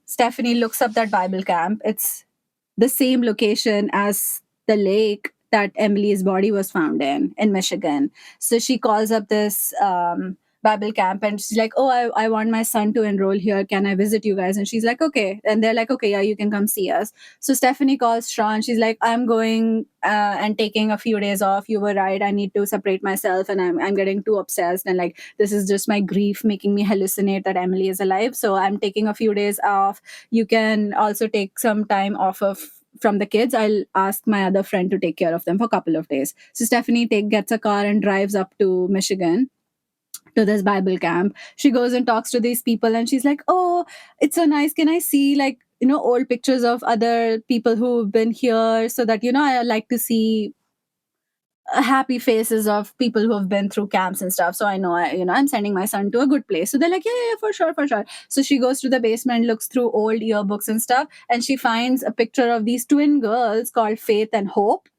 Stephanie looks up that Bible camp. It's the same location as the lake that Emily's body was found in Michigan. So she calls up this Bible camp, and she's like, oh, I want my son to enroll here. Can I visit you guys? And she's like, okay. And they're like, okay, yeah, you can come see us. So Stephanie calls Sean. She's like, I'm going and taking a few days off. You were right. I need to separate myself, and I'm getting too obsessed. And like, this is just my grief making me hallucinate that Emily is alive. So I'm taking a few days off. You can also take some time off from the kids. I'll ask my other friend to take care of them for a couple of days. So Stephanie gets a car and drives up to Michigan to this Bible camp. She goes and talks to these people, and she's like, oh, it's so nice. Can I see, like, old pictures of other people who've been here, so that, I like to see happy faces of people who have been through camps and stuff. So I know, I'm sending my son to a good place. So they're like, yeah, yeah, for sure, for sure. So she goes to the basement, looks through old yearbooks and stuff, and she finds a picture of these twin girls called Faith and Hope.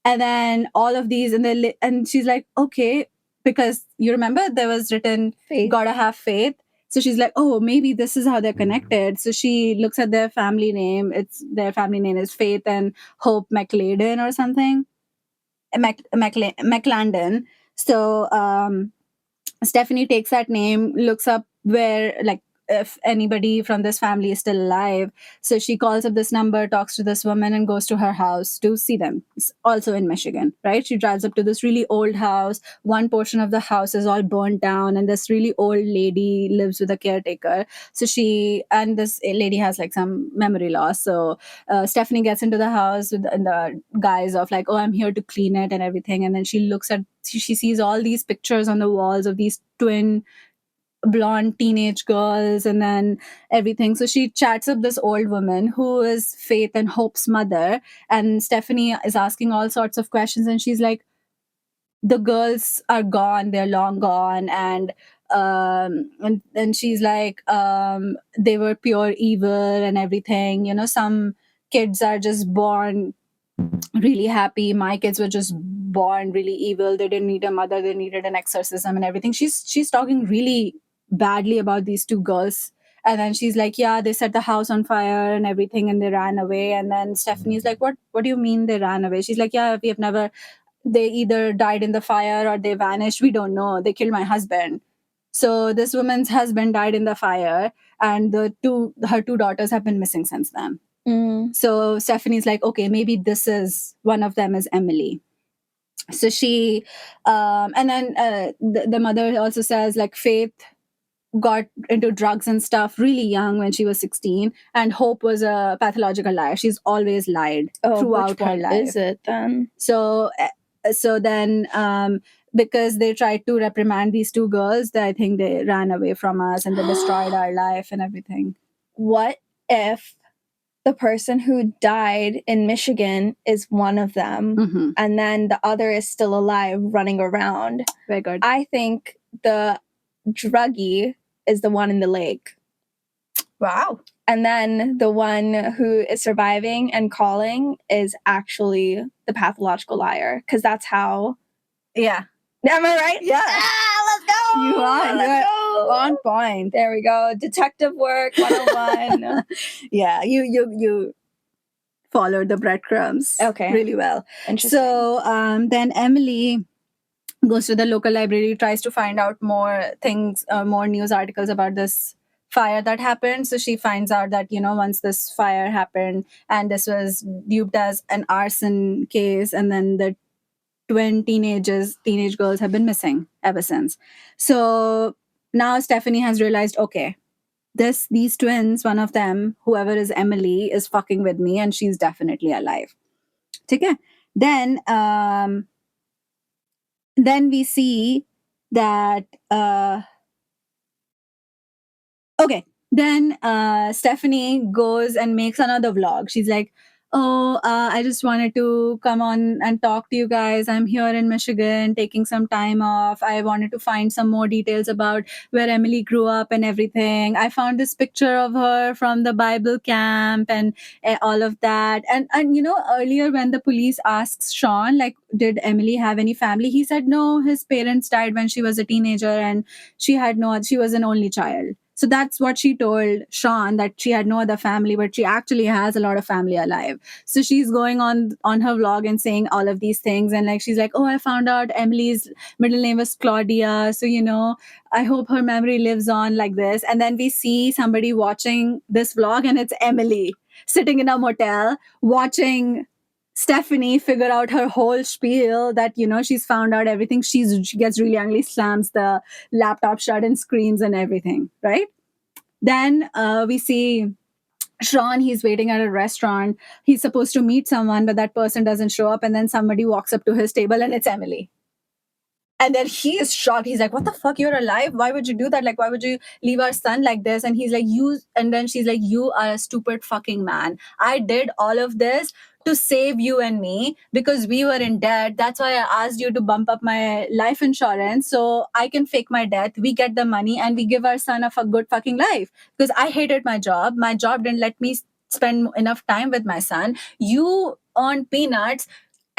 And then all of these, and she's like, okay, because you remember there was written, Faith. gotta have faith. So she's like, oh, maybe this is how they're connected. So she looks at their family name. Their family name is Faith and Hope McLaden or something. McLandon. So Stephanie takes that name, looks up where, like, if anybody from this family is still alive. So she calls up this number, talks to this woman, and goes to her house to see them. It's also in Michigan, right? She drives up to this really old house. One portion of the house is all burnt down, and this really old lady lives with a caretaker. So this lady has like some memory loss. So Stephanie gets into the house in the guise of like, oh, I'm here to clean it and everything. And then she sees all these pictures on the walls of these twin blonde teenage girls and then everything. So she chats up this old woman who is Faith and Hope's mother. And Stephanie is asking all sorts of questions. And she's like, the girls are gone, they're long gone. And she's like, they were pure evil and everything. Some kids are just born really happy. My kids were just born really evil. They didn't need a mother, they needed an exorcism and everything. She's talking really badly about these two girls. And then she's like, yeah, they set the house on fire and everything, and they ran away. And then Stephanie's like, what do you mean they ran away? She's like, yeah, we have never, they either died in the fire or they vanished, we don't know, they killed my husband. So this woman's husband died in the fire, and her two daughters have been missing since then. So Stephanie's like, okay, maybe this is one of them is Emily. So she, and then the mother also says like Faith got into drugs and stuff really young when she was 16, and Hope was a pathological liar. She's always lied throughout her life. Is it then? So then because they tried to reprimand these two girls, I think they ran away from us and they destroyed our life and everything. What if the person who died in Michigan is one of them, and then the other is still alive running around? Very good. I think the druggie is the one in the lake. Wow. And then the one who is surviving and calling is actually the pathological liar, because that's how. Yeah. Am I right? Yeah. Let's go. You are. Let's go. On point. There we go. Detective work 101. Yeah, you followed the breadcrumbs. Okay. Really well. Interesting. So then Emily goes to the local library, tries to find out more things, more news articles about this fire that happened. So she finds out that, once this fire happened and this was duped as an arson case, and then the twin teenage girls have been missing ever since. So now Stephanie has realized, okay, these twins, one of them, whoever is Emily, is fucking with me, and she's definitely alive. Okay. Then then we see that okay. Then Stephanie goes and makes another vlog. She's like, "Oh, I just wanted to come on and talk to you guys. I'm here in Michigan, taking some time off. I wanted to find some more details about where Emily grew up and everything. I found this picture of her from the Bible camp and all of that. And earlier when the police asks Sean, like, did Emily have any family? He said no. His parents died when she was a teenager, and she was an only child. So that's what she told Sean, that she had no other family, but she actually has a lot of family alive. So she's going on her vlog and saying all of these things, and like she's like, oh, I found out Emily's middle name was Claudia, so I hope her memory lives on, like this. And then we see somebody watching this vlog, and it's Emily sitting in a motel watching Stephanie figure out her whole spiel that she's found out everything. She gets really angry, slams the laptop shut and screams and everything, right? Then we see Sean, he's waiting at a restaurant. He's supposed to meet someone, but that person doesn't show up. And then somebody walks up to his table, and it's Emily. And then he is shocked. He's like, what the fuck? You're alive? Why would you do that? Like, why would you leave our son like this? And he's like, you. And then she's like, you are a stupid fucking man. I did all of this to save you and me because we were in debt. That's why I asked you to bump up my life insurance so I can fake my death. We get the money and we give our son a good fucking life, because I hated my job. My job didn't let me spend enough time with my son. You earn peanuts.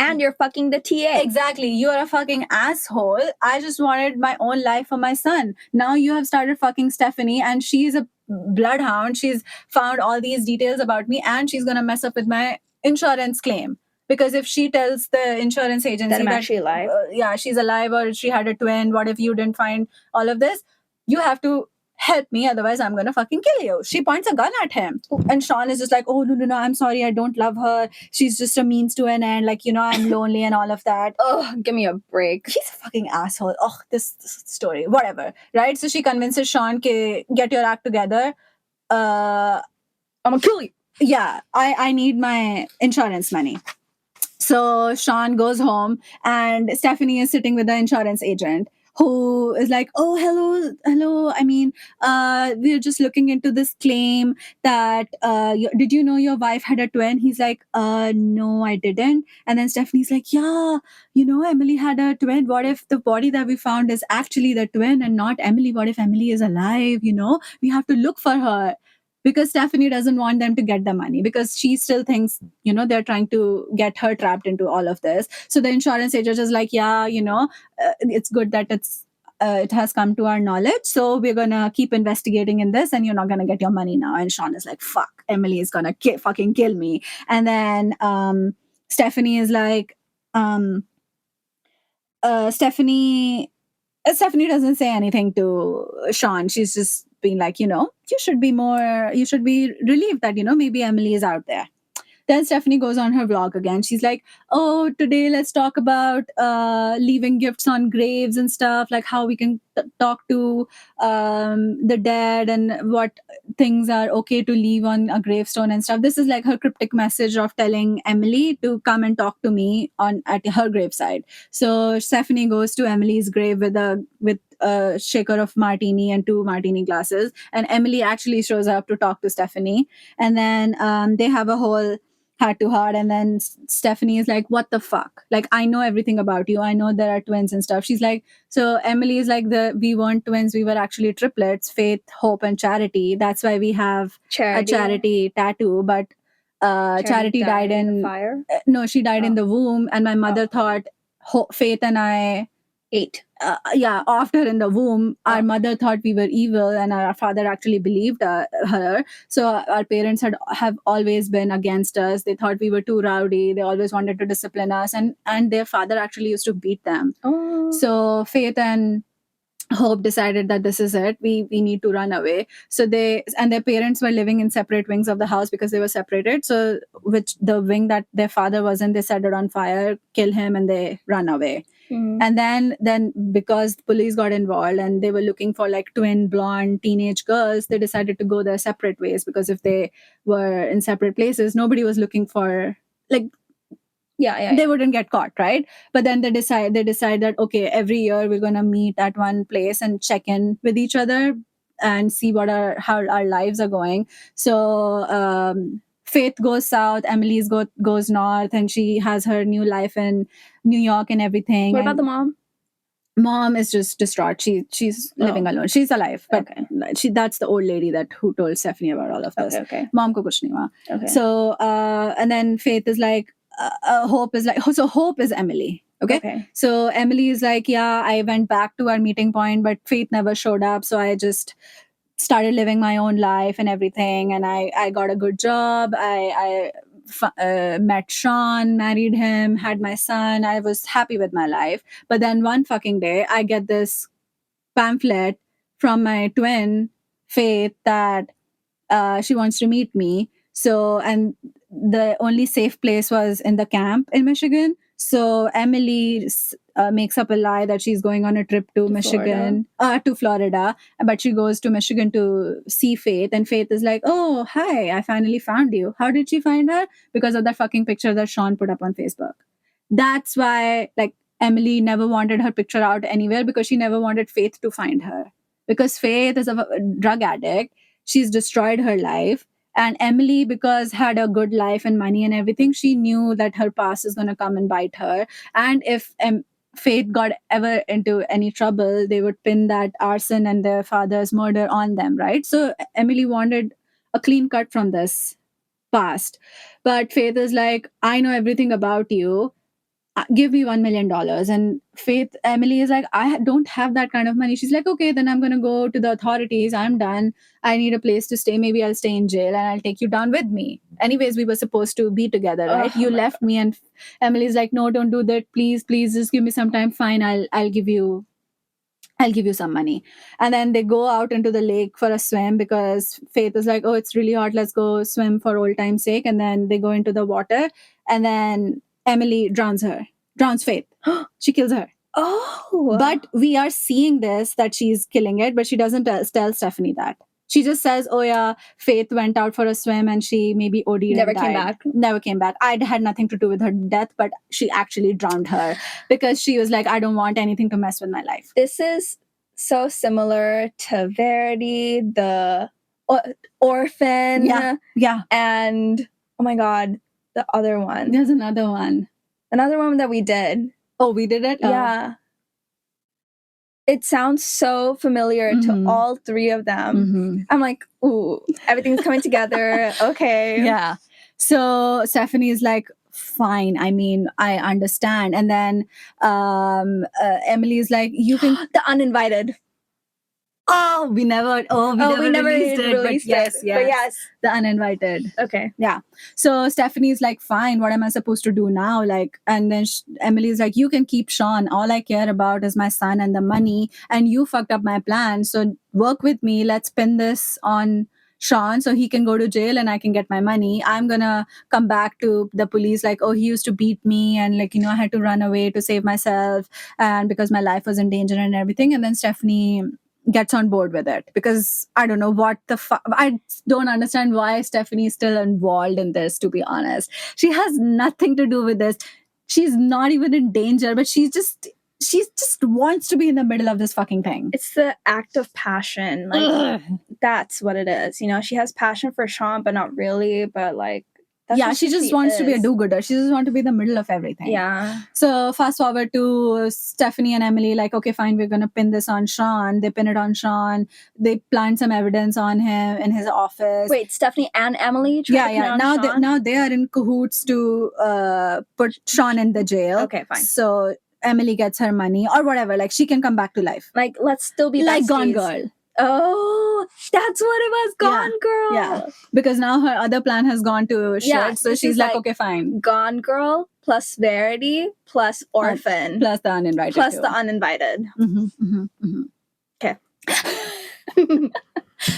And you're fucking the TA. Exactly. You're a fucking asshole. I just wanted my own life for my son. Now you have started fucking Stephanie, and she's a bloodhound. She's found all these details about me, and she's going to mess up with my insurance claim. Because if she tells the insurance agency that I'm actually alive, yeah, she's alive, or she had a twin, what if you didn't find all of this? You have to help me, otherwise I'm gonna fucking kill you. She points a gun at him, and Sean is just like, oh, no, I'm sorry, I don't love her, she's just a means to an end, like, I'm lonely and all of that. Oh, give me a break. He's a fucking asshole. Oh, this story, whatever, right? So she convinces Sean, get your act together, I'm gonna kill you. Yeah, I need my insurance money. So Sean goes home, and Stephanie is sitting with the insurance agent, who is like, oh, hello. I mean, we're just looking into this claim that, did you know your wife had a twin? He's like, no, I didn't. And then Stephanie's like, yeah, Emily had a twin. What if the body that we found is actually the twin and not Emily? What if Emily is alive? We have to look for her. Because Stephanie doesn't want them to get the money, because she still thinks, they're trying to get her trapped into all of this. So the insurance agent is like, yeah, it's good that it has come to our knowledge. So we're going to keep investigating in this, and you're not going to get your money now. And Sean is like, fuck, Emily is going to fucking kill me. And then Stephanie is like, Stephanie doesn't say anything to Sean. She's just being like, you should be relieved that, maybe Emily is out there. Then Stephanie goes on her vlog again. She's like, oh, today let's talk about leaving gifts on graves and stuff, like how we can talk to the dead and what things are okay to leave on a gravestone and stuff. This is like her cryptic message of telling Emily to come and talk to me at her graveside. So Stephanie goes to Emily's grave with a shaker of martini and 2 martini glasses, and Emily actually shows up to talk to Stephanie. And then they have a whole heart to heart, and then Stephanie is like, what the fuck, like, I know everything about you, I know there are twins and stuff. She's like, so Emily is like, we weren't twins, we were actually triplets, faith, hope, and charity. That's why we have a charity tattoo. But charity died in fire. No, she died in the womb, and my mother thought faith and I ate. After in the womb, our mother thought we were evil, and our father actually believed her. So our parents have always been against us. They thought we were too rowdy. They always wanted to discipline us, and their father actually used to beat them. Oh. So Faith and Hope decided that this is it. We need to run away. So their parents were living in separate wings of the house because they were separated. So which the wing that their father was in, they set it on fire, kill him, and they run away. And then because police got involved and they were looking for like twin blonde teenage girls, they decided to go their separate ways, because if they were in separate places, nobody was looking for, like, they wouldn't get caught, right? But then they decide that, okay, every year we're going to meet at one place and check in with each other and see how our lives are going. So Faith goes south, Emily's goes north, and she has her new life in New York and everything. What about the mom? Mom is just distraught. She's living alone. She's alive, but that's the old lady who told Stephanie about all of this. Mom ko kuch nahi hua. So and then Faith is like, Hope is like, so Hope is Emily. Okay. So Emily is like, yeah, I went back to our meeting point, but Faith never showed up. So I just started living my own life and everything. And I got a good job. I met Sean, married him, had my son. I was happy with my life. But then one fucking day, I get this pamphlet from my twin, Faith, that she wants to meet me. So, and the only safe place was in the camp in Michigan. So Emily makes up a lie that she's going on a trip to Michigan, to Florida, but she goes to Michigan to see Faith, and Faith is like, oh, hi, I finally found you. How did she find her? Because of that fucking picture that Sean put up on Facebook. That's why, like, Emily never wanted her picture out anywhere, because she never wanted Faith to find her. Because Faith is a drug addict. She's destroyed her life. And Emily, because had a good life and money and everything, she knew that her past is going to come and bite her. And if Faith got ever into any trouble, they would pin that arson and their father's murder on them, right? So Emily wanted a clean cut from this past. But Faith is like, I know everything about you. Give me $1 million. And Emily is like, don't have that kind of money. She's like, okay, then I'm going to go to the authorities. I'm done. I need a place to stay. Maybe I'll stay in jail and I'll take you down with me. Anyways, we were supposed to be together, right? You left me. And Emily's like, no, don't do that. Please, just give me some time. Fine. I'll give you some money. And then they go out into the lake for a swim, because Faith is like, oh, it's really hot. Let's go swim for old time's sake. And then they go into the water, and then Emily drowns Faith. She kills her. Oh. But we are seeing this, that she's killing it, but she doesn't tell Stephanie that. She just says, oh yeah, Faith went out for a swim and she maybe OD'd Never and came died. back. Never came back. I had nothing to do with her death, but she actually drowned her because she was like, I don't want anything to mess with my life. This is so similar to Verity, the Orphan. Yeah. And, oh my God, the other one. There's another one. Another one that we did. Oh, we did it? Yeah. It sounds so familiar to all three of them. I'm like, ooh, everything's coming together. Okay. Yeah. So Stephanie is like, fine. I mean, I understand. And then Emily is like, you can... The Uninvited. We never released it. But yes, The Uninvited. Okay. Yeah. So Stephanie's like, fine, what am I supposed to do now? Like, and then Emily's like, you can keep Sean. All I care about is my son and the money. And you fucked up my plan. So work with me. Let's pin this on Sean so he can go to jail and I can get my money. I'm going to come back to the police like, oh, he used to beat me. And like, I had to run away to save myself. And because my life was in danger and everything. And then Stephanie gets on board with it, because I don't know what the fuck. I don't understand why Stephanie is still involved in this, to be honest. She has nothing to do with this. She's not even in danger, but she just wants to be in the middle of this fucking thing. It's the act of passion. Like, that's what it is. She has passion for Sean, but not really. But like, that's she just wants to be a do-gooder. She just wants to be in the middle of everything. Yeah. So fast forward to Stephanie and Emily, like, okay, fine, we're going to pin this on Sean. They pin it on Sean. They plant some evidence on him in his office. Wait, Stephanie and Emily? Yeah. Now they are in cahoots to put Sean in the jail. Okay, fine. So Emily gets her money or whatever. Like, she can come back to life. Like, let's still be like besties. Gone Girl. Oh, that's what it was. Gone Girl. Yeah. Because now her other plan has gone to shit. Yeah, so she's like, okay, fine. Gone Girl plus Verity plus Orphan. Plus the Uninvited. Plus the Uninvited. Mm-hmm.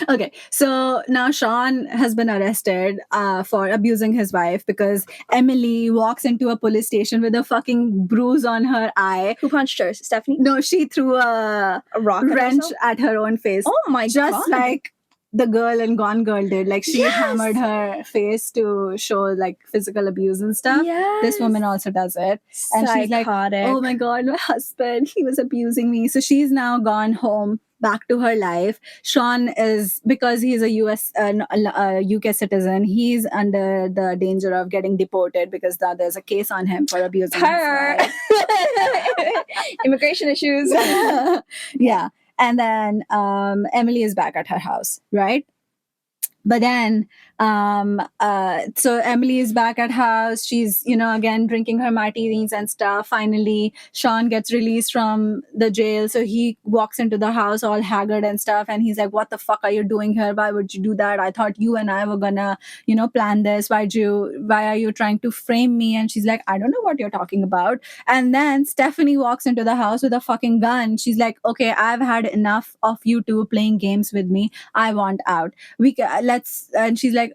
Okay, so now Sean has been arrested for abusing his wife because Emily walks into a police station with a fucking bruise on her eye. Who punched her? Stephanie? No, she threw a rock at wrench herself? at her own face. Oh my Just god. like the girl in Gone Girl did. Like she Yes! hammered her face to show like physical abuse and stuff. Yes. This woman also does it. And she's like, oh my god, my husband, he was abusing me. So she's now gone home back to her life. Sean is, because he's a UK citizen, he's under the danger of getting deported because there's a case on him for abusing his wife. Immigration issues. Yeah. And then Emily is back at her house, right? But then, so Emily is back at house. She's, again, drinking her martinis and stuff. Finally, Sean gets released from the jail. So he walks into the house all haggard and stuff. And he's like, what the fuck are you doing here? Why would you do that? I thought you and I were gonna, plan this. Why are you trying to frame me? And she's like, I don't know what you're talking about. And then Stephanie walks into the house with a fucking gun. She's like, okay, I've had enough of you two playing games with me. I want out. And she's like,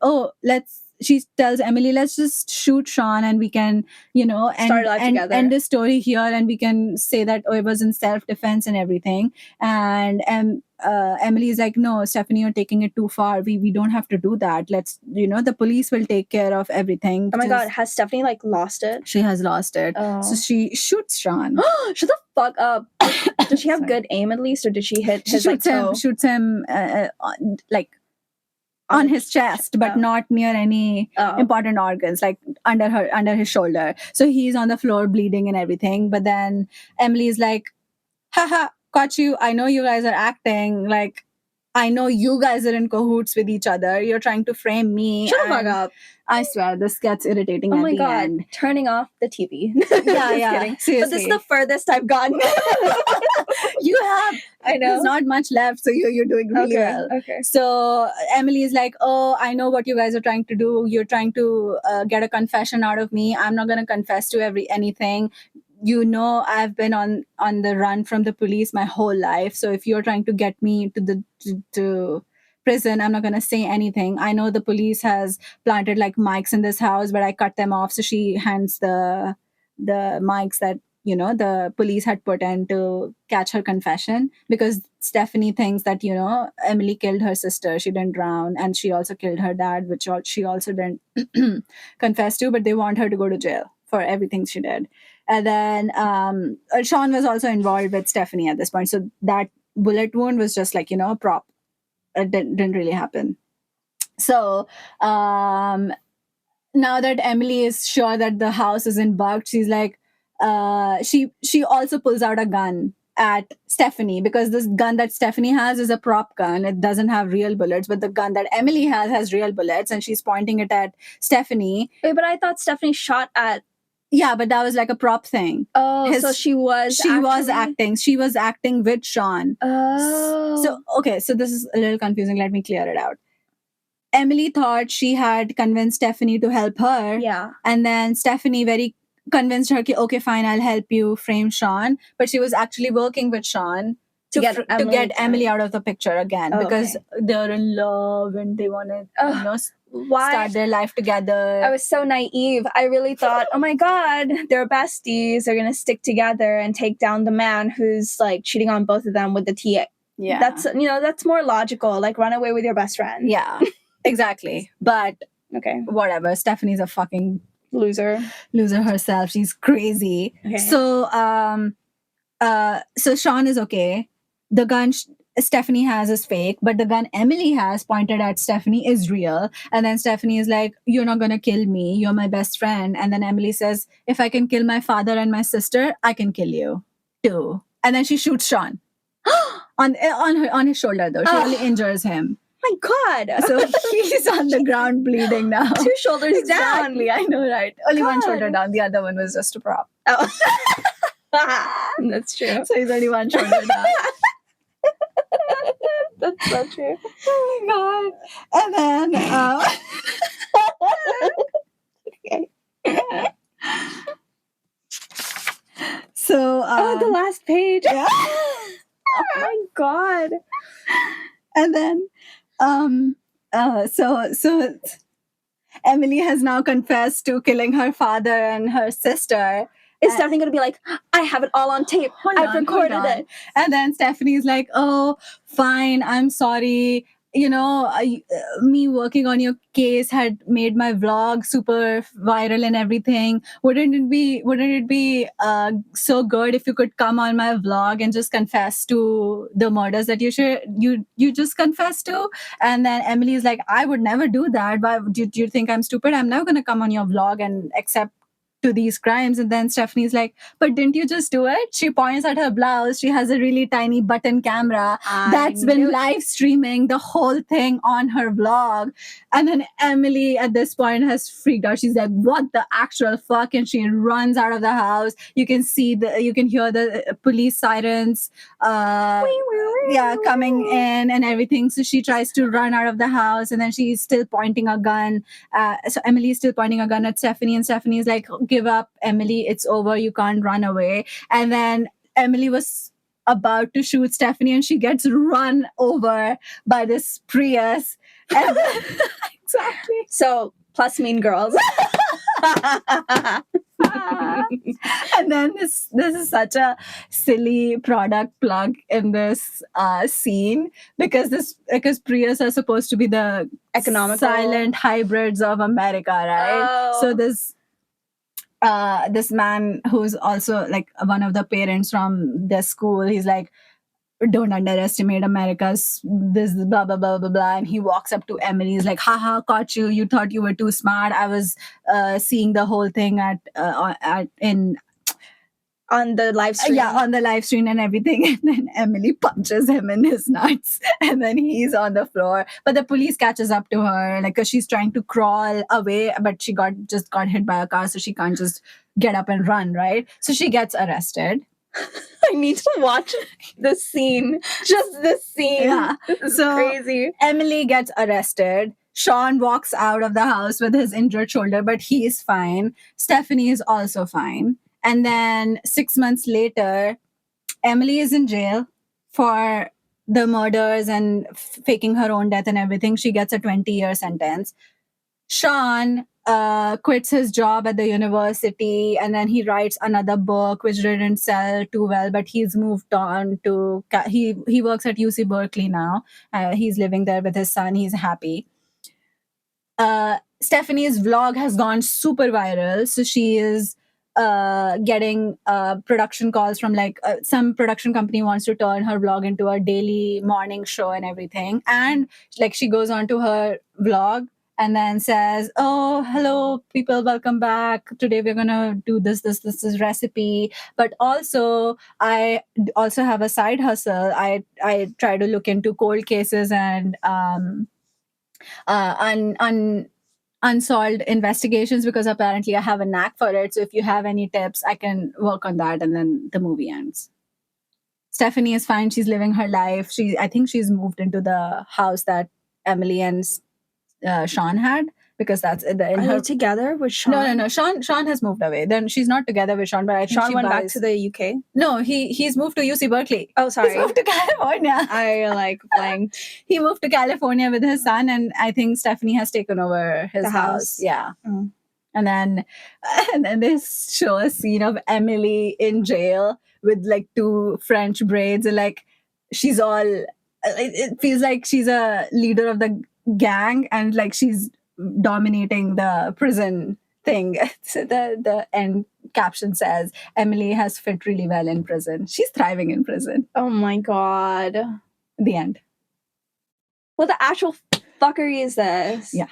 she tells Emily, let's just shoot Sean and we can, end the story here and we can say that, it was in self-defense and everything. And Emily is like, no, Stephanie, you're taking it too far. We don't have to do that. Let's, the police will take care of everything. Oh my god, has Stephanie lost it? She has lost it. Oh. So she shoots Sean. Shut the fuck up. Does she have good aim at least, or did she hit his toe? Shoots him on his chest, but not near any important organs, like under his shoulder. So he's on the floor bleeding and everything. But then Emily is like, haha, caught you. I know you guys are acting. Like, I know you guys are in cahoots with each other. You're trying to frame me. Shut the fuck up. I swear, this gets irritating at the end. Turning off the TV. Yeah. Kidding. Seriously. But this is the furthest I've gotten. You have. I know. There's not much left, so you're doing really well. Okay. So Emily is like, oh, I know what you guys are trying to do. You're trying to get a confession out of me. I'm not going to confess to anything. I've been on the run from the police my whole life. So if you're trying to get me to prison, I'm not going to say anything. I know the police has planted mics in this house, but I cut them off. So she hands the mics that the police had put in to catch her confession, because Stephanie thinks that Emily killed her sister. She didn't drown, and she also killed her dad, which she also didn't confess to, but they want her to go to jail for everything she did. And then Sean was also involved with Stephanie at this point, so that bullet wound was just a prop. It didn't really happen. So now that Emily is sure that the house isn't bugged, she's like, she also pulls out a gun at Stephanie, because this gun that Stephanie has is a prop gun. It doesn't have real bullets, but the gun that Emily has real bullets, and she's pointing it at Stephanie. Wait, but I thought Stephanie shot at... Yeah, but that was like a prop thing. Oh, so she was acting. She was acting with Sean. Oh. So, okay, so this is a little confusing. Let me clear it out. Emily thought she had convinced Stephanie to help her. Yeah. And then Stephanie very convinced her, okay, fine, I'll help you frame Sean. But she was actually working with Sean to get Emily out of the picture again, because they're in love and they want to start their life together. I was so naive. I really thought, oh my god, they're besties. They're gonna stick together and take down the man who's cheating on both of them with the TA. Yeah, that's more logical. Run away with your best friend. Yeah, exactly. But okay, whatever. Stephanie's a fucking loser herself. She's crazy. Okay. So so Sean is okay. The gun Stephanie has is fake, but the gun Emily has pointed at Stephanie is real. And then Stephanie is like, you're not gonna kill me, you're my best friend. And then Emily says, if I can kill my father and my sister, I can kill you too. And then she shoots Sean on his shoulder, though. She really injures him. My god. So he's on the ground bleeding now. 2 shoulders exactly, down. I know, right? Only one shoulder down, the other one was just a prop. Oh. That's true. So he's only one shoulder down. That's so true. Oh my god. And then okay. So the last page. Yeah. Oh my god. And then so Emily has now confessed to killing her father and her sister. Is Stephanie gonna be like, I have it all on tape. I've recorded it. And then Stephanie's like, oh, fine, I'm sorry. You know, me working on your case had made my vlog super viral and everything. Wouldn't it be so good if you could come on my vlog and just confess to the murders that you just confessed to? And then Emily's like, I would never do that. Why do you think I'm stupid? I'm never gonna come on your vlog and accept to these crimes. And then Stephanie's like, but didn't you just do it? She points at her blouse. She has a really tiny button camera that's been live streaming the whole thing on her vlog. And then Emily at this point has freaked out. She's like, what the actual fuck? And she runs out of the house. You can hear the police sirens coming in and everything. So she tries to run out of the house, and then she's still pointing a gun. So Emily is still pointing a gun at Stephanie, and Stephanie is like, give up, Emily, it's over, you can't run away. And then Emily was about to shoot Stephanie, and she gets run over by this Prius. And exactly. So plus Mean Girls. And then this is such a silly product plug in this scene, because Prius are supposed to be the economical silent hybrids of America, right? Oh. So this man who's also like one of the parents from the school, he's like, don't underestimate America's this blah blah blah blah blah. And he walks up to Emily, he's like, haha, caught you, you thought you were too smart. I was seeing the whole thing on the live stream. Yeah, on the live stream and everything. And then Emily punches him in his nuts, and then he's on the floor. But the police catches up to her, like, because she's trying to crawl away, but she got hit by a car, so she can't just get up and run, right? So she gets arrested. I need to watch this scene. Just this scene. Yeah. This is So crazy. Emily gets arrested. Sean walks out of the house with his injured shoulder, but he is fine. Stephanie is also fine. And then 6 months later, Emily is in jail for the murders and faking her own death and everything. She gets a 20-year sentence. Sean quits his job at the university, and then he writes another book which didn't sell too well, but he's moved on to he works at UC Berkeley now. He's living there with his son. He's happy. Stephanie's vlog has gone super viral, so she is getting production calls from like some production company wants to turn her vlog into a daily morning show and everything. And like she goes on to her vlog and then says, oh, hello people, welcome back, today we're gonna do this recipe, but also I also have a side hustle. I try to look into cold cases and unsolved investigations, because apparently I have a knack for it. So if you have any tips, I can work on that. And then the movie ends. Stephanie is fine. She's living her life. I think she's moved into the house that Emily and Sean had, because that's Are they together with Sean? No. Sean has moved away. Then she's not together with Sean, but I think Sean went back to the UK. No, he's moved to UC Berkeley. Oh, sorry. He's moved to California. I like blanked. He moved to California with his son, and I think Stephanie has taken over his house. Yeah. Mm. And then they show a scene of Emily in jail with like two French braids, and like she's all, it feels like she's a leader of the gang, and like she's dominating the prison thing. So the end caption says, Emily has fit really well in prison. She's thriving in prison. Oh my god. The end. What the actual fuckery is this? Yeah.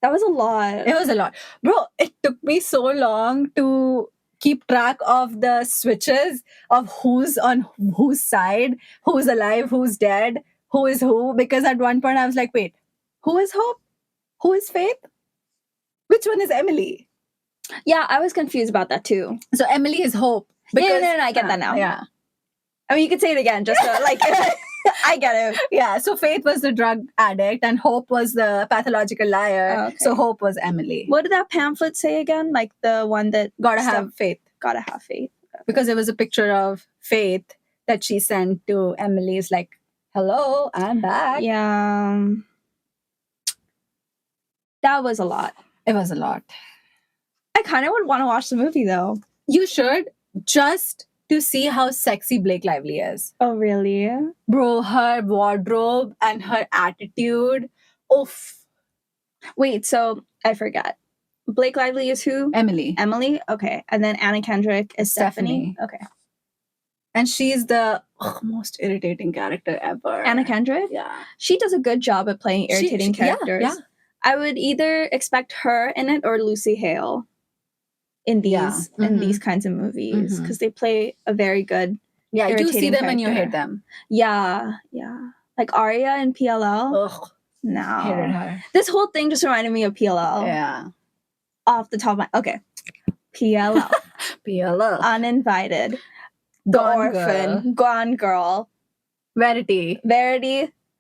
That was a lot. It was a lot. Bro, it took me so long to keep track of the switches of who's on whose side, who's alive, who's dead, who is who. Because at one point I was like, wait, who is Hope? Who is Faith? Which one is Emily? Yeah, I was confused about that too. So Emily is Hope. Because, no, I get that now. Yeah. I mean, you could say it again, just to, like, I get it. Yeah, so Faith was the drug addict and Hope was the pathological liar. Oh, okay. So Hope was Emily. What did that pamphlet say again? Like the one that Gotta have faith. Gotta have faith. Because it was a picture of Faith that she sent to Emily is like, hello, I'm back. Yeah. That was a lot. It was a lot. I kind of would want to watch the movie though. You should, just to see how sexy Blake Lively is. Oh, really? Bro, her wardrobe and her attitude. Oof. Wait, so I forget. Blake Lively is who? Emily. Emily? Okay. And then Anna Kendrick is Stephanie. Okay. And she's the most irritating character ever. Anna Kendrick? Yeah. She does a good job at playing irritating characters. Yeah. I would either expect her in it or Lucy Hale in these kinds of movies because they play a very good you see them character. and you hate them. Yeah. Like Arya in PLL. Ugh. No. Hated her. This whole thing just reminded me of PLL. Yeah. Off the top of my... Okay. PLL. PLL. Uninvited. The Orphan. Gone Girl. Verity.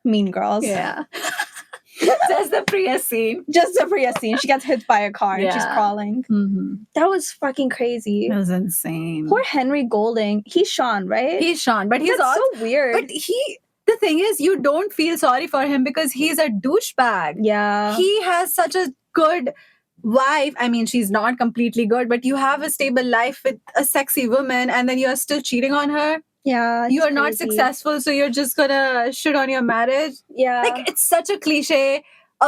Mean Girls. Yeah. Just the Priya scene. She gets hit by a car and she's crawling. Mm-hmm. That was fucking crazy. That was insane. Poor Henry Golding. He's Sean, right? He's Sean, but he's also so weird. But the thing is, you don't feel sorry for him because he's a douchebag. Yeah. He has such a good wife. I mean, she's not completely good, but you have a stable life with a sexy woman and then you're still cheating on her. Yeah. You are not successful, so you're just gonna shit on your marriage. Yeah. Like, it's such a cliche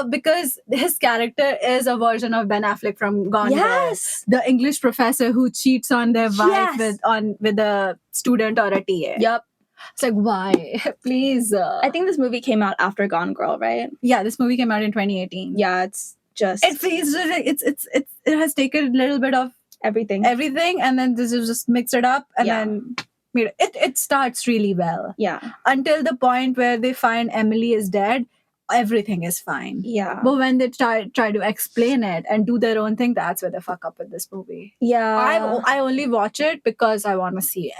because his character is a version of Ben Affleck from Gone Girl. Yes. The English professor who cheats on their wife with a student or a TA. Yep. It's like, why? Please. I think this movie came out after Gone Girl, right? Yeah, this movie came out in 2018. Yeah, it's just... It feels it has taken a little bit of everything, and then this is just mixed it up, and then it starts really well. Yeah. Until the point where they find Emily is dead, everything is fine. Yeah. But when they try to explain it and do their own thing, that's where they fuck up with this movie. Yeah. I only watch it because I want to see it.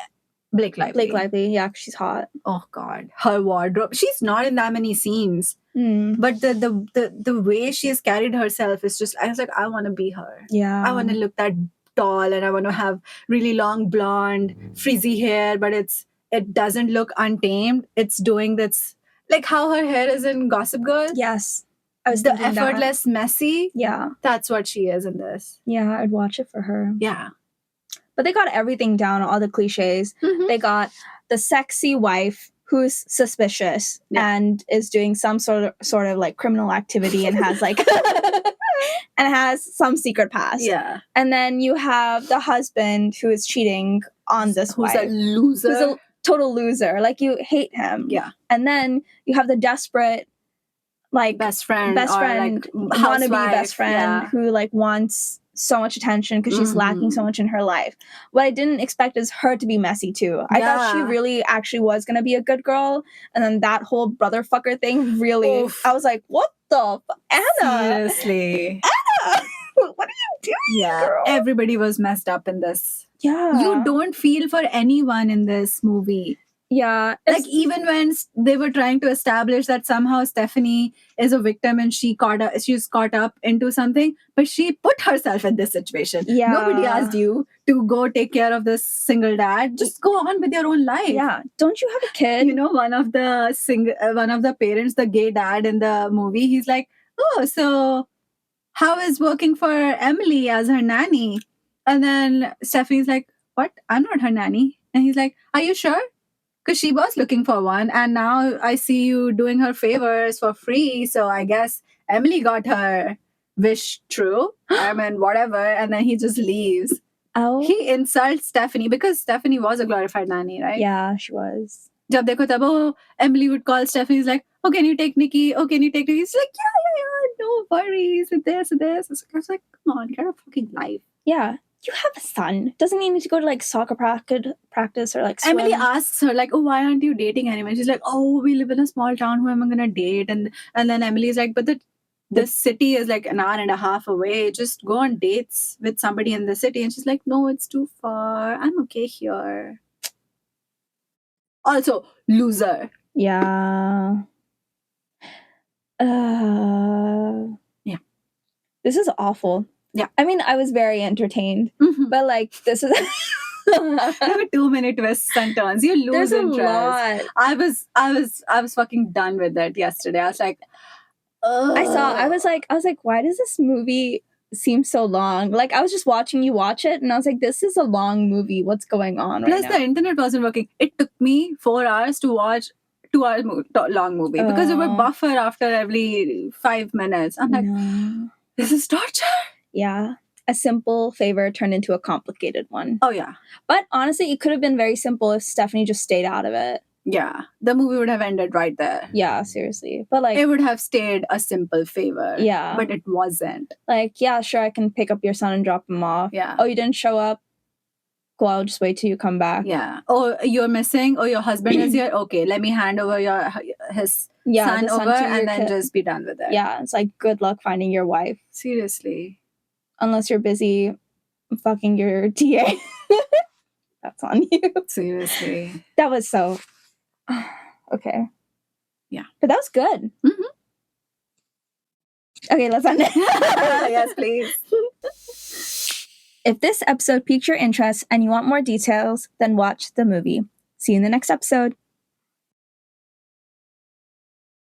Blake Lively. Yeah, she's hot. Oh God, her wardrobe. She's not in that many scenes, but the way she has carried herself is just. I was like, I want to be her. Yeah, I want to look that tall, and I want to have really long blonde frizzy hair, but it doesn't look untamed. It's doing this like how her hair is in Gossip Girl. Yes, I was the effortless, messy. Yeah, that's what she is in this. Yeah, I'd watch it for her. Yeah. But they got everything down, all the cliches. Mm-hmm. They got the sexy wife who's suspicious and is doing some sort of like criminal activity and has like and has some secret past. Yeah. And then you have the husband who is cheating on this wife. Who's a loser. Who's a total loser. Like, you hate him. Yeah. And then you have the desperate, like, best friend, like, wannabe best friend who like wants so much attention because she's lacking so much in her life. What I didn't expect is her to be messy too. I thought she really actually was gonna be a good girl, and then that whole brother fucker thing really. Oof. I was like, what the Anna? Seriously, Anna, what are you doing? Yeah, girl? Everybody was messed up in this. Yeah, you don't feel for anyone in this movie. Yeah. Like, even when they were trying to establish that somehow Stephanie is a victim and she's caught up into something, but she put herself in this situation. Yeah. Nobody asked you to go take care of this single dad. Just go on with your own life. Yeah. Don't you have a kid? You know, one of the parents, the gay dad in the movie, he's like, oh, so how is working for Emily as her nanny? And then Stephanie's like, what? I'm not her nanny. And he's like, are you sure? Because she was looking for one, and now I see you doing her favors for free. So I guess Emily got her wish true. I mean, whatever. And then he just leaves. Oh. He insults Stephanie because Stephanie was a glorified nanny, right? Yeah, she was. Jab dekho tab, Emily would call Stephanie. He's like, oh, can you take Nikki? Oh, can you take Nikki? He's like, yeah, no worries. With this. I was like, come on, get a fucking life. Yeah. You have a son. Doesn't he need to go to like soccer practice or like swim? Emily asks her like, oh, why aren't you dating anyone? She's like, oh, we live in a small town. Who am I gonna date? And then Emily's like, but the city is like an hour and a half away. Just go on dates with somebody in the city. And she's like, no, it's too far. I'm okay here. Also, loser. Yeah. Yeah. This is awful. Yeah. I mean, I was very entertained, but like, this is There were too many twists and turns. You lose There's a interest. lot. I was fucking done with it yesterday. I was like, I was like, why does this movie seem so long? Like, I was just watching you watch it, and I was like, this is a long movie. What's going on Plus, right now? the internet wasn't working. It took me 4 hours to watch 2 hour long movie because it would buffer after every 5 minutes. I'm like, No. this is torture. Yeah. A simple favor turned into a complicated one. Oh, yeah. But honestly, it could have been very simple if Stephanie just stayed out of it. Yeah. The movie would have ended right there. Yeah, seriously. But like, it would have stayed a simple favor. Yeah. But it wasn't. Like, yeah, sure, I can pick up your son and drop him off. Yeah. Oh, you didn't show up? Cool, I'll just wait till you come back. Yeah. Oh, you're missing? Oh, your husband is here? Okay, let me hand over his son over and then just be done with it. Yeah, it's like, good luck finding your wife. Seriously. Unless you're busy fucking your TA. That's on you. Seriously. That was so... Okay. Yeah. But that was good. Mm-hmm. Okay, let's end it. Yes, please. If this episode piqued your interest and you want more details, then watch the movie. See you in the next episode.